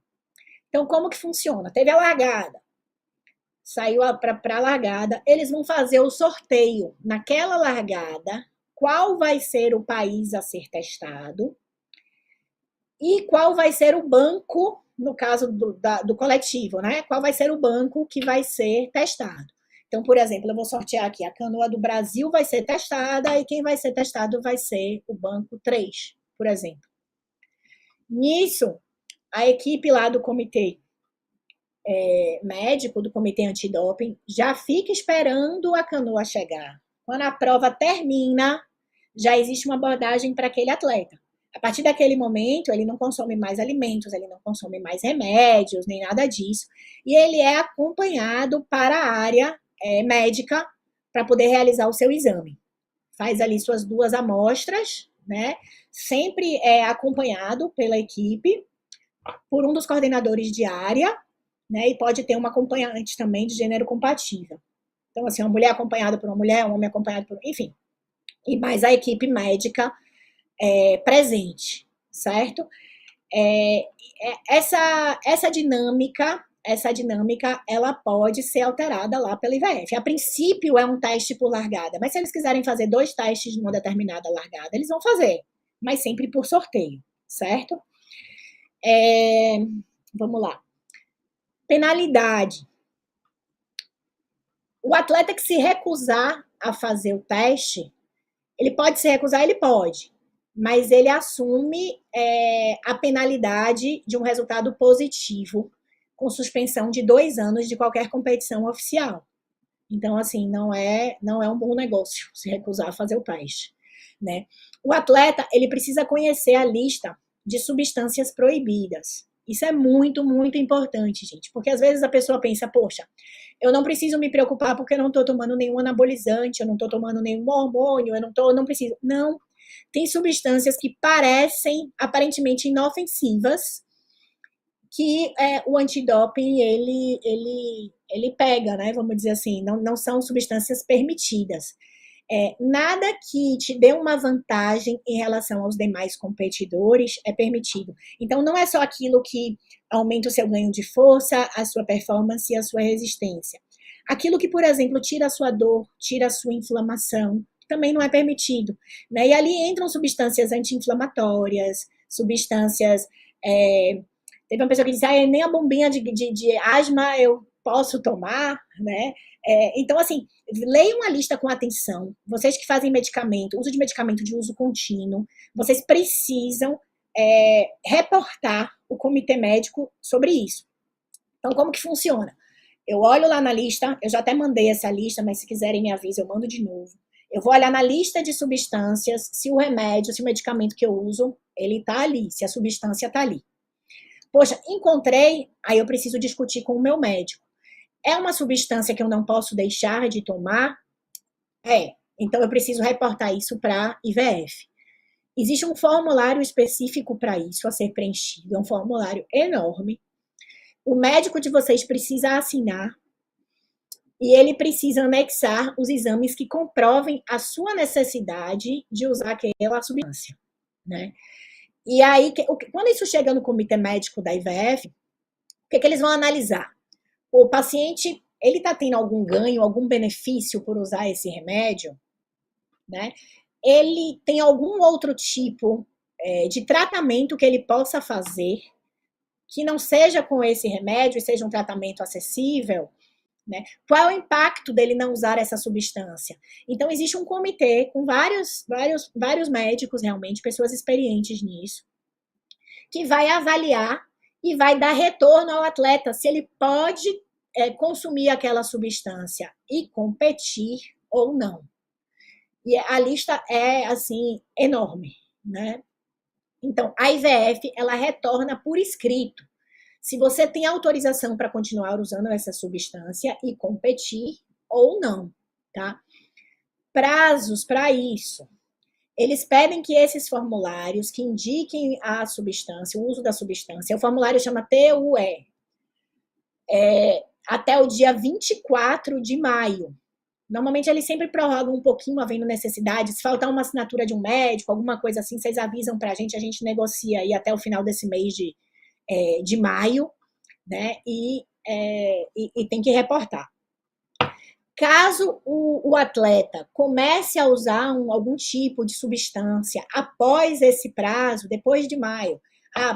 Então, como que funciona? Teve a largada, saiu para a largada, eles vão fazer o sorteio naquela largada, qual vai ser o país a ser testado e qual vai ser o banco, no caso do coletivo, né? Qual vai ser o banco que vai ser testado. Então, por exemplo, eu vou sortear aqui, a canoa do Brasil vai ser testada e quem vai ser testado vai ser o banco 3, por exemplo. Nisso, a equipe lá do comitê médico, do comitê antidoping, já fica esperando a canoa chegar. Quando a prova termina, já existe uma abordagem para aquele atleta. A partir daquele momento, ele não consome mais alimentos, ele não consome mais remédios, nem nada disso. E ele é acompanhado para a área médica para poder realizar o seu exame. Faz ali suas 2 amostras, né? Sempre é acompanhado pela equipe, por um dos coordenadores de área, né? E pode ter uma acompanhante também de gênero compatível. Então, assim, uma mulher acompanhada por uma mulher, um homem acompanhado por... Enfim, e mais a equipe médica presente, certo? Essa dinâmica, ela pode ser alterada lá pela IVF. A princípio é um teste por largada, mas se eles quiserem fazer 2 testes numa determinada largada, eles vão fazer, mas sempre por sorteio, certo? Vamos lá. Penalidade. O atleta que se recusar a fazer o teste, ele pode se recusar, ele pode, mas ele assume a penalidade de um resultado positivo, com suspensão de 2 anos de qualquer competição oficial. Então, assim, não é um bom negócio se recusar a fazer o teste, né? O atleta, ele precisa conhecer a lista de substâncias proibidas. Isso é muito, muito importante, gente, porque às vezes a pessoa pensa, poxa, eu não preciso me preocupar porque eu não estou tomando nenhum anabolizante, eu não estou tomando nenhum hormônio, eu não preciso. Não, tem substâncias que parecem aparentemente inofensivas, que o antidoping ele pega, né? Vamos dizer assim, não são substâncias permitidas. Nada que te dê uma vantagem em relação aos demais competidores é permitido. Então, não é só aquilo que aumenta o seu ganho de força, a sua performance e a sua resistência. Aquilo que, por exemplo, tira a sua dor, tira a sua inflamação, também não é permitido, né? E ali entram substâncias anti-inflamatórias, substâncias. Teve uma pessoa que disse, nem a bombinha de asma eu posso tomar, né? Então, assim, leiam a lista com atenção. Vocês que fazem medicamento, uso de medicamento de uso contínuo, vocês precisam reportar o comitê médico sobre isso. Então, como que funciona? Eu olho lá na lista, eu já até mandei essa lista, mas se quiserem me avisem, eu mando de novo. Eu vou olhar na lista de substâncias, se o remédio, se o medicamento que eu uso, ele tá ali, se a substância tá ali. Poxa, encontrei, aí eu preciso discutir com o meu médico. É uma substância que eu não posso deixar de tomar? Então eu preciso reportar isso para a IVF. Existe um formulário específico para isso a ser preenchido, é um formulário enorme. O médico de vocês precisa assinar e ele precisa anexar os exames que comprovem a sua necessidade de usar aquela substância, né? E aí, quando isso chega no comitê médico da IVF, o que eles vão analisar? O paciente, ele está tendo algum ganho, algum benefício por usar esse remédio, né? Ele tem algum outro tipo de tratamento que ele possa fazer que não seja com esse remédio e seja um tratamento acessível, né? Qual é o impacto dele não usar essa substância? Então, existe um comitê com vários médicos, realmente, pessoas experientes nisso, que vai avaliar e vai dar retorno ao atleta se ele pode consumir aquela substância e competir ou não. E a lista é, assim, enorme, né? Então, a IVF, ela retorna por escrito se você tem autorização para continuar usando essa substância e competir ou não, tá? Prazos para isso. Eles pedem que esses formulários que indiquem a substância, o uso da substância, o formulário chama TUE, até o dia 24 de maio. Normalmente eles sempre prorrogam um pouquinho, havendo necessidade. Se faltar uma assinatura de um médico, alguma coisa assim, vocês avisam para a gente negocia aí até o final desse mês de maio, né? E tem que reportar. Caso o atleta comece a usar algum tipo de substância após esse prazo, depois de maio,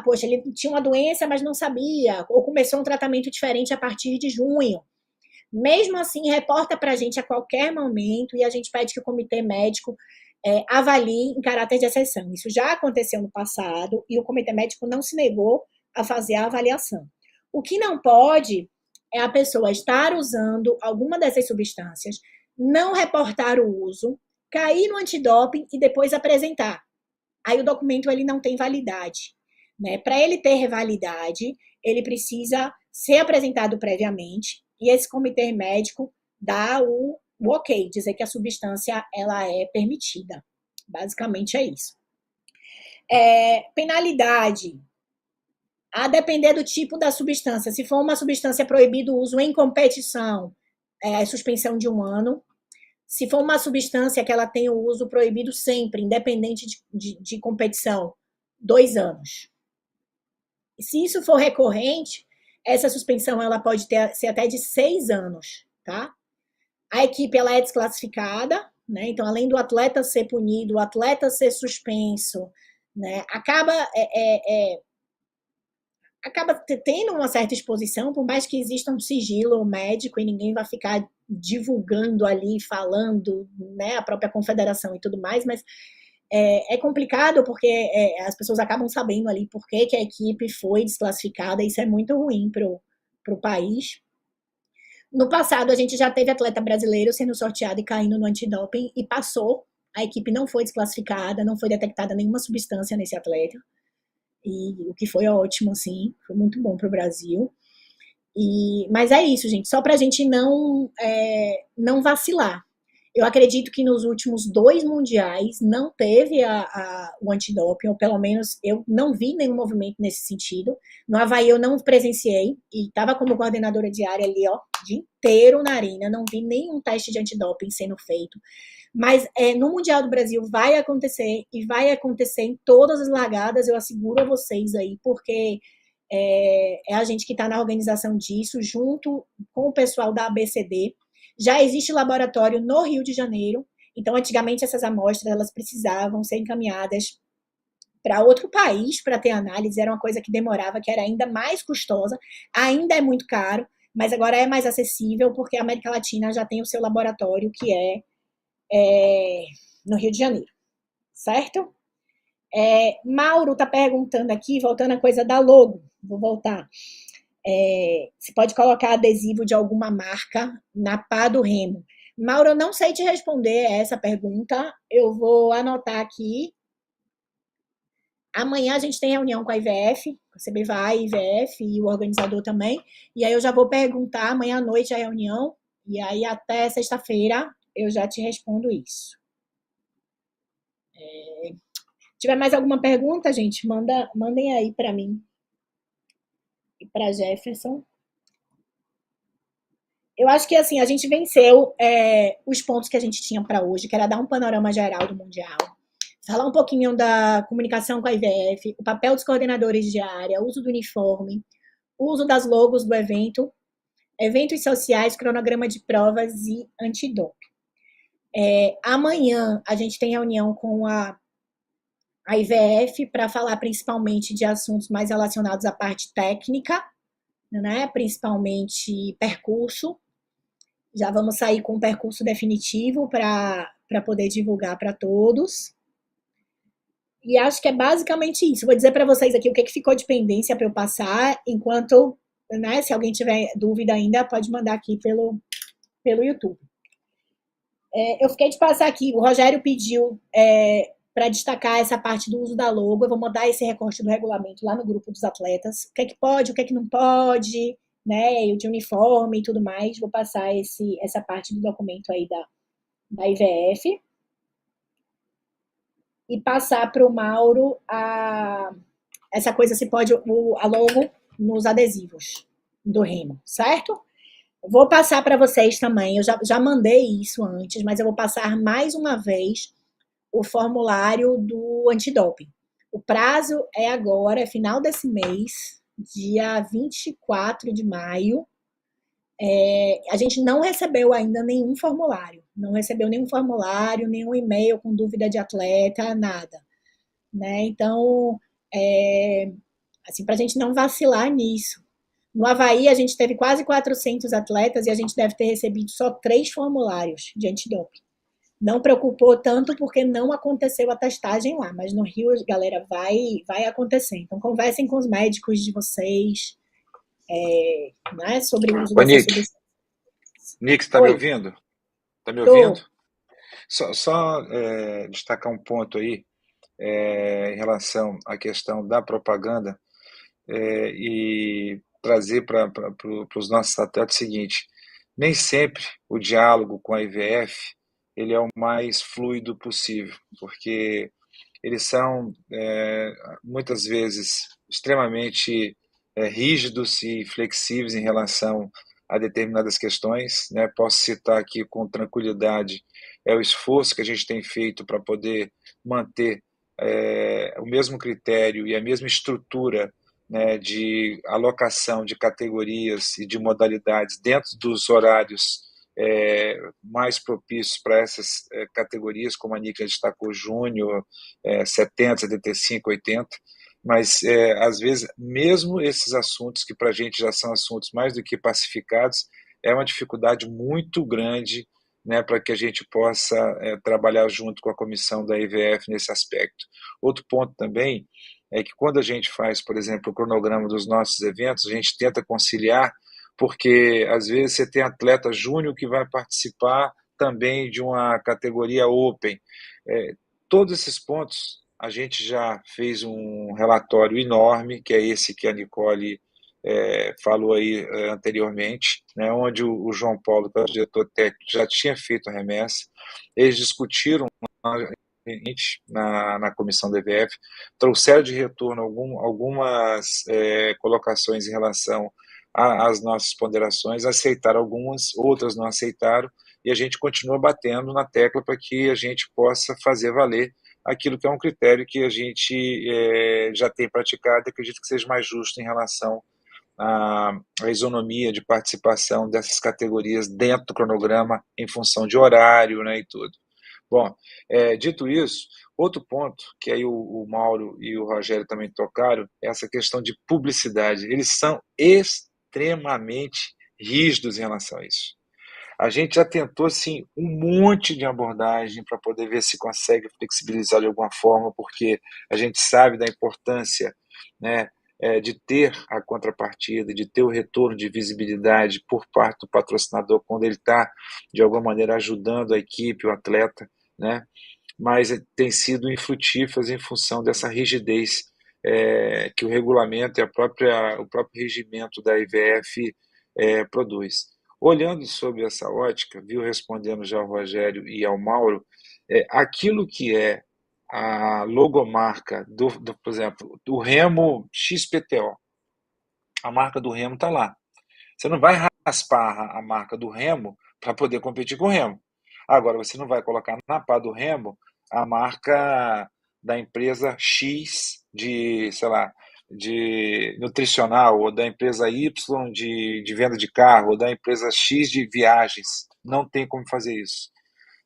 poxa, ele tinha uma doença, mas não sabia, ou começou um tratamento diferente a partir de junho. Mesmo assim, reporta para a gente a qualquer momento e a gente pede que o comitê médico avalie em caráter de exceção. Isso já aconteceu no passado e o comitê médico não se negou a fazer a avaliação. O que não pode é a pessoa estar usando alguma dessas substâncias, não reportar o uso, cair no antidoping e depois apresentar. Aí o documento ele não tem validade, né? Para ele ter validade, ele precisa ser apresentado previamente e esse comitê médico dá o ok, dizer que a substância ela é permitida. Basicamente é isso. Penalidade. A depender do tipo da substância. Se for uma substância proibido o uso em competição, é suspensão de 1 ano. Se for uma substância que ela tem o uso proibido sempre, independente de competição, 2 anos. E se isso for recorrente, essa suspensão ela pode ser até de 6 anos, tá? A equipe ela é desclassificada, né? Então, além do atleta ser punido, o atleta ser suspenso, né? Acaba tendo uma certa exposição, por mais que exista um sigilo médico e ninguém vai ficar divulgando ali, falando, né, a própria confederação e tudo mais, mas é complicado porque as pessoas acabam sabendo ali por que a equipe foi desclassificada, e isso é muito ruim para o país. No passado, a gente já teve atleta brasileiro sendo sorteado e caindo no antidoping e passou. A equipe não foi desclassificada, não foi detectada nenhuma substância nesse atleta. E o que foi ótimo, assim, foi muito bom para o Brasil. Mas é isso, gente, só para a gente não vacilar. Eu acredito que nos últimos 2 mundiais não teve o antidoping, ou pelo menos eu não vi nenhum movimento nesse sentido. No Havaí eu não presenciei, e estava como coordenadora diária ali, ó, o dia inteiro na arena, não vi nenhum teste de antidoping sendo feito. Mas no Mundial do Brasil vai acontecer, e vai acontecer em todas as largadas, eu asseguro a vocês aí, porque é a gente que está na organização disso, junto com o pessoal da ABCD. Já existe laboratório no Rio de Janeiro, então antigamente essas amostras elas precisavam ser encaminhadas para outro país para ter análise, era uma coisa que demorava, que era ainda mais custosa, ainda é muito caro, mas agora é mais acessível porque a América Latina já tem o seu laboratório, que no Rio de Janeiro, certo? Mauro está perguntando aqui, voltando à coisa da logo, vou voltar. Você pode colocar adesivo de alguma marca na pá do remo. Mauro, eu não sei te responder essa pergunta, eu vou anotar aqui. Amanhã a gente tem reunião com a IVF, a CBVA, IVF e o organizador também, e aí eu já vou perguntar amanhã à noite a reunião, e aí até sexta-feira eu já te respondo isso. Se tiver mais alguma pergunta, gente, mandem aí para mim e para Jefferson. Eu acho que assim a gente venceu os pontos que a gente tinha para hoje, que era dar um panorama geral do Mundial, falar um pouquinho da comunicação com a IVF, o papel dos coordenadores de área, o uso do uniforme, o uso das logos do evento, eventos sociais, cronograma de provas e antidoping. Amanhã a gente tem reunião com a IVF para falar principalmente de assuntos mais relacionados à parte técnica, né? Principalmente percurso. Já vamos sair com o percurso definitivo para poder divulgar para todos. E acho que é basicamente isso. Vou dizer para vocês aqui o que ficou de pendência para eu passar, enquanto, né, se alguém tiver dúvida ainda, pode mandar aqui pelo YouTube. Eu fiquei de passar aqui, o Rogério pediu para destacar essa parte do uso da logo. Eu vou mandar esse recorte do regulamento lá no grupo dos atletas. O que é que pode, o que é que não pode, né? E o de uniforme e tudo mais. Vou passar essa parte do documento aí da IVF. E passar para o Mauro essa coisa, se pode, a logo nos adesivos do remo, certo? Vou passar para vocês também, eu já mandei isso antes, mas eu vou passar mais uma vez o formulário do antidoping. O prazo é agora, é final desse mês, dia 24 de maio. A gente não recebeu ainda nenhum formulário, nenhum e-mail com dúvida de atleta, nada. Né? Então, assim, para a gente não vacilar nisso. No Havaí, a gente teve quase 400 atletas e a gente deve ter recebido só 3 formulários de antidoping. Não preocupou tanto porque não aconteceu a testagem lá, mas no Rio, galera, vai acontecer. Então, conversem com os médicos de vocês, né, sobre o uso dessa substância. Nick, você está me ouvindo? Está me ouvindo? Só destacar um ponto aí em relação à questão da propaganda e trazer para os nossos atletas o seguinte: nem sempre o diálogo com a IVF ele é o mais fluido possível, porque eles são muitas vezes extremamente rígidos e flexíveis em relação a determinadas questões, né? Posso citar aqui com tranquilidade o esforço que a gente tem feito para poder manter o mesmo critério e a mesma estrutura, né, de alocação de categorias e de modalidades dentro dos horários mais propícios para essas categorias, como a Nica destacou, júnior, 70, 75, 80, mas às vezes mesmo esses assuntos que para a gente já são assuntos mais do que pacificados, é uma dificuldade muito grande, né, para que a gente possa trabalhar junto com a comissão da IVF nesse aspecto. Outro ponto também é que quando a gente faz, por exemplo, o cronograma dos nossos eventos, a gente tenta conciliar, porque às vezes você tem atleta júnior que vai participar também de uma categoria Open. É, todos esses pontos a gente já fez um relatório enorme, que é esse que a Nicole falou aí anteriormente, né, onde o João Paulo, que é o diretor técnico, já tinha feito a remessa. Eles discutiram na comissão da EVF, trouxeram de retorno algumas colocações em relação às nossas ponderações, aceitaram algumas, outras não aceitaram, e a gente continua batendo na tecla para que a gente possa fazer valer aquilo que é um critério que a gente já tem praticado e acredito que seja mais justo em relação à isonomia de participação dessas categorias dentro do cronograma em função de horário, né, e tudo. Bom, dito isso, outro ponto que aí o Mauro e o Rogério também tocaram é essa questão de publicidade. Eles são extremamente rígidos em relação a isso. A gente já tentou, sim, um monte de abordagem para poder ver se consegue flexibilizar de alguma forma, porque a gente sabe da importância, né, de ter a contrapartida, de ter o retorno de visibilidade por parte do patrocinador quando ele está, de alguma maneira, ajudando a equipe, o atleta, né? Mas tem sido infrutíferas em função dessa rigidez que o regulamento e o próprio regimento da IVF produz. Olhando sob essa ótica, viu, respondendo já ao Rogério e ao Mauro, aquilo que é a logomarca por exemplo, do Remo XPTO, a marca do Remo está lá. Você não vai raspar a marca do Remo para poder competir com o Remo. Agora, você não vai colocar na pá do Remo a marca da empresa X de, sei lá, de nutricional, ou da empresa Y de venda de carro, ou da empresa X de viagens. Não tem como fazer isso.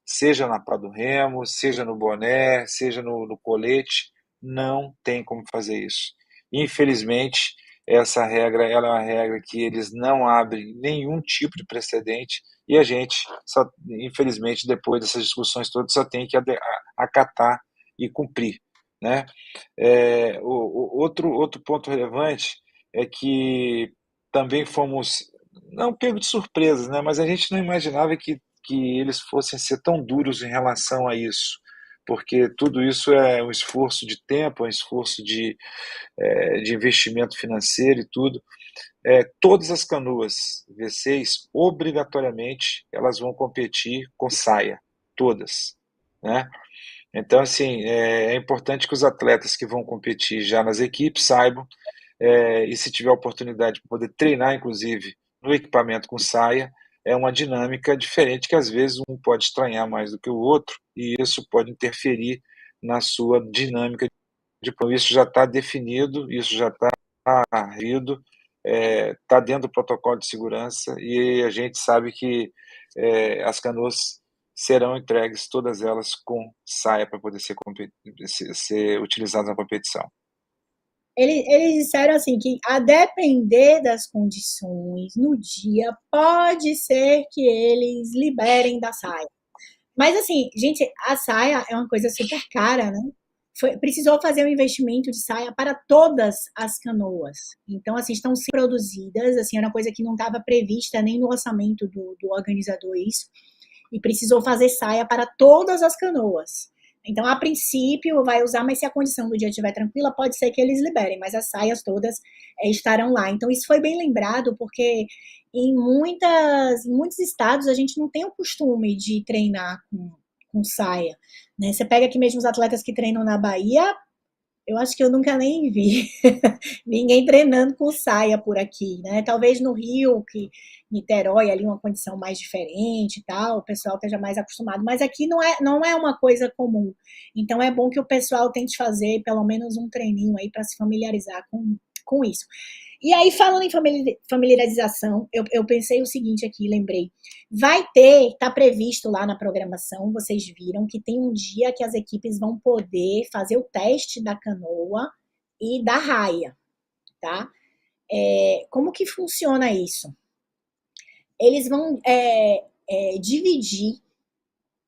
Seja na pá do Remo, seja no boné, seja no colete, não tem como fazer isso. Infelizmente, essa regra ela é uma regra que eles não abrem nenhum tipo de precedente e a gente, só, infelizmente, depois dessas discussões todas, só tem que acatar e cumprir, né? Outro ponto relevante é que também fomos, não pego de surpresas, né? Mas a gente não imaginava que eles fossem ser tão duros em relação a isso, porque tudo isso é um esforço de tempo, é um esforço de investimento financeiro e tudo. Todas as canoas V6, obrigatoriamente, elas vão competir com saia, todas, né? Então, assim, é importante que os atletas que vão competir já nas equipes saibam, e se tiver oportunidade de poder treinar, inclusive, no equipamento com saia, é uma dinâmica diferente que às vezes um pode estranhar mais do que o outro, e isso pode interferir na sua dinâmica de prova. Isso já está definido, isso já está regido, está dentro do protocolo de segurança e a gente sabe que as canoas serão entregues, todas elas com saia para poder ser utilizadas na competição. Eles disseram assim que, a depender das condições no dia, pode ser que eles liberem da saia. Mas assim, gente, a saia é uma coisa super cara, né? Precisou fazer um investimento de saia para todas as canoas. Então, assim, estão sendo produzidas, assim, era uma coisa que não estava prevista nem no orçamento do organizador isso, e precisou fazer saia para todas as canoas. Então, a princípio, vai usar, mas se a condição do dia estiver tranquila, pode ser que eles liberem, mas as saias todas estarão lá. Então, isso foi bem lembrado, porque em muitos estados a gente não tem o costume de treinar com saia. Né? Você pega aqui mesmo os atletas que treinam na Bahia, Eu acho que eu nunca nem vi ninguém treinando com saia por aqui, né? Talvez no Rio, que Niterói, ali uma condição mais diferente e tal, o pessoal esteja mais acostumado, mas aqui não é uma coisa comum. Então é bom que o pessoal tente fazer pelo menos um treininho aí para se familiarizar com isso. E aí, falando em familiarização, eu pensei o seguinte aqui, lembrei. Vai ter, está previsto lá na programação, vocês viram que tem um dia que as equipes vão poder fazer o teste da canoa e da raia, tá? Como que funciona isso? Eles vão dividir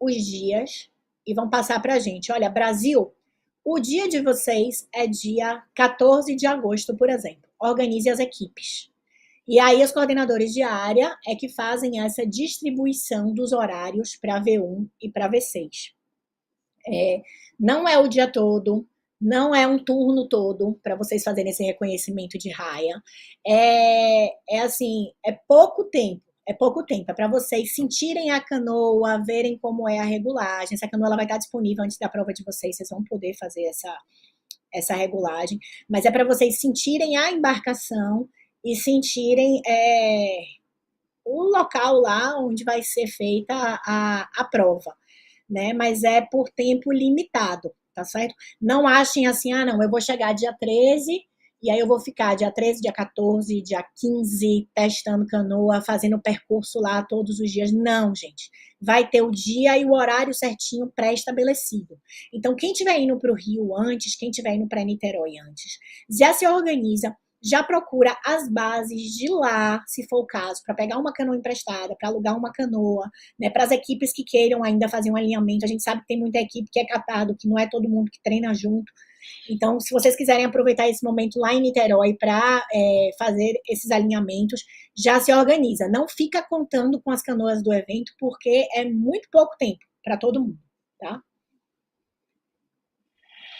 os dias e vão passar para a gente. Olha, Brasil, o dia de vocês é dia 14 de agosto, por exemplo. Organize as equipes. E aí, os coordenadores de área é que fazem essa distribuição dos horários para V1 e para V6. Não é o dia todo, não é um turno todo para vocês fazerem esse reconhecimento de raia. Assim, é pouco tempo. É pouco tempo, é para vocês sentirem a canoa, verem como é a regulagem. Essa canoa ela vai estar disponível antes da prova de vocês, vocês vão poder fazer essa regulagem. Mas é para vocês sentirem a embarcação e sentirem o local lá onde vai ser feita a prova, né? Mas é por tempo limitado, tá certo? Não achem assim, não, eu vou chegar dia 13 e aí eu vou ficar dia 13, dia 14, dia 15 testando canoa, fazendo o percurso lá todos os dias. Não, gente. Vai ter o dia e o horário certinho pré-estabelecido. Então, quem estiver indo para o Rio antes, quem estiver indo para Niterói antes, já se organiza, já procura as bases de lá, se for o caso, para pegar uma canoa emprestada, para alugar uma canoa, né, para as equipes que queiram ainda fazer um alinhamento. A gente sabe que tem muita equipe que é catado, que não é todo mundo que treina junto. Então, se vocês quiserem aproveitar esse momento lá em Niterói para fazer esses alinhamentos, já se organiza. Não fica contando com as canoas do evento, porque é muito pouco tempo para todo mundo, tá?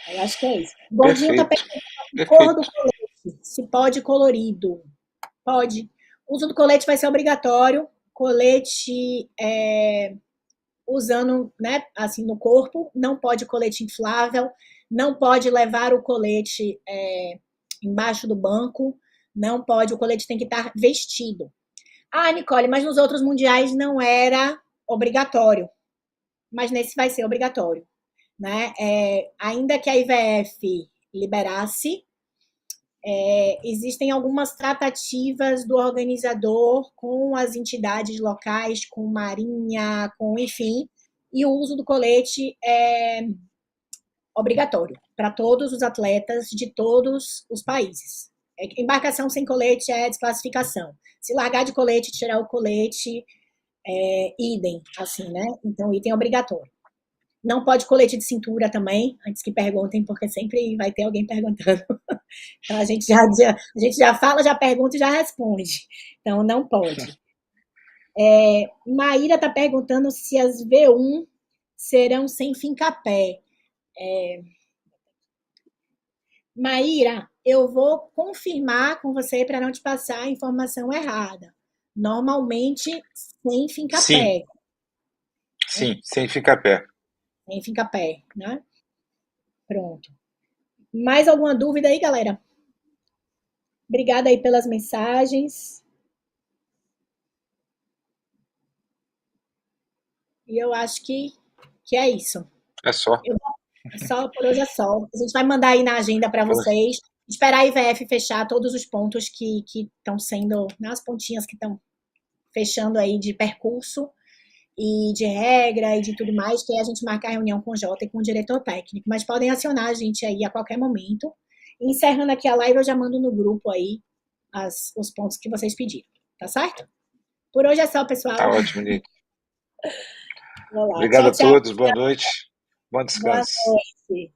Eu acho que é isso. Gordinho está Perfeito, perguntando a cor do perfeito. colete, se pode colorido. Pode. O uso do colete vai ser obrigatório. Colete usando, né, assim, no corpo. Não pode colete inflável. Não pode levar o colete embaixo do banco. Não pode. O colete tem que estar vestido. Nicole, mas nos outros mundiais não era obrigatório. Mas nesse vai ser obrigatório, né? Ainda que a IVF liberasse, existem algumas tratativas do organizador com as entidades locais, com Marinha, enfim, e o uso do colete é obrigatório para todos os atletas de todos os países. Embarcação sem colete é desclassificação. Se largar de colete, tirar o colete, idem, assim, né? Então, item obrigatório. Não pode colete de cintura também, antes que perguntem, porque sempre vai ter alguém perguntando. Então a gente já fala, já pergunta e já responde. Então não pode. Maíra está perguntando se as V1 serão sem fincapé. Maíra, eu vou confirmar com você para não te passar a informação errada. Normalmente sem Sim, fincapé. Né? sim, sem ficar pé. Sem fincapé, né? Pronto. Mais alguma dúvida aí, galera? Obrigada aí pelas mensagens. E eu acho que é isso. É só. Só por hoje é só. A gente vai mandar aí na agenda para vocês. Esperar a IVF fechar todos os pontos que estão sendo, né, as pontinhas que estão fechando aí de percurso e de regra e de tudo mais, que aí a gente marca a reunião com o Jota e com o diretor técnico. Mas podem acionar a gente aí a qualquer momento. E encerrando aqui a live, eu já mando no grupo aí os pontos que vocês pediram. Tá certo? Por hoje é só, pessoal. Tá ótimo, Nick. Vou lá. Obrigado Tchau, a tchau. todos, boa noite, bom Boa descanso. noite.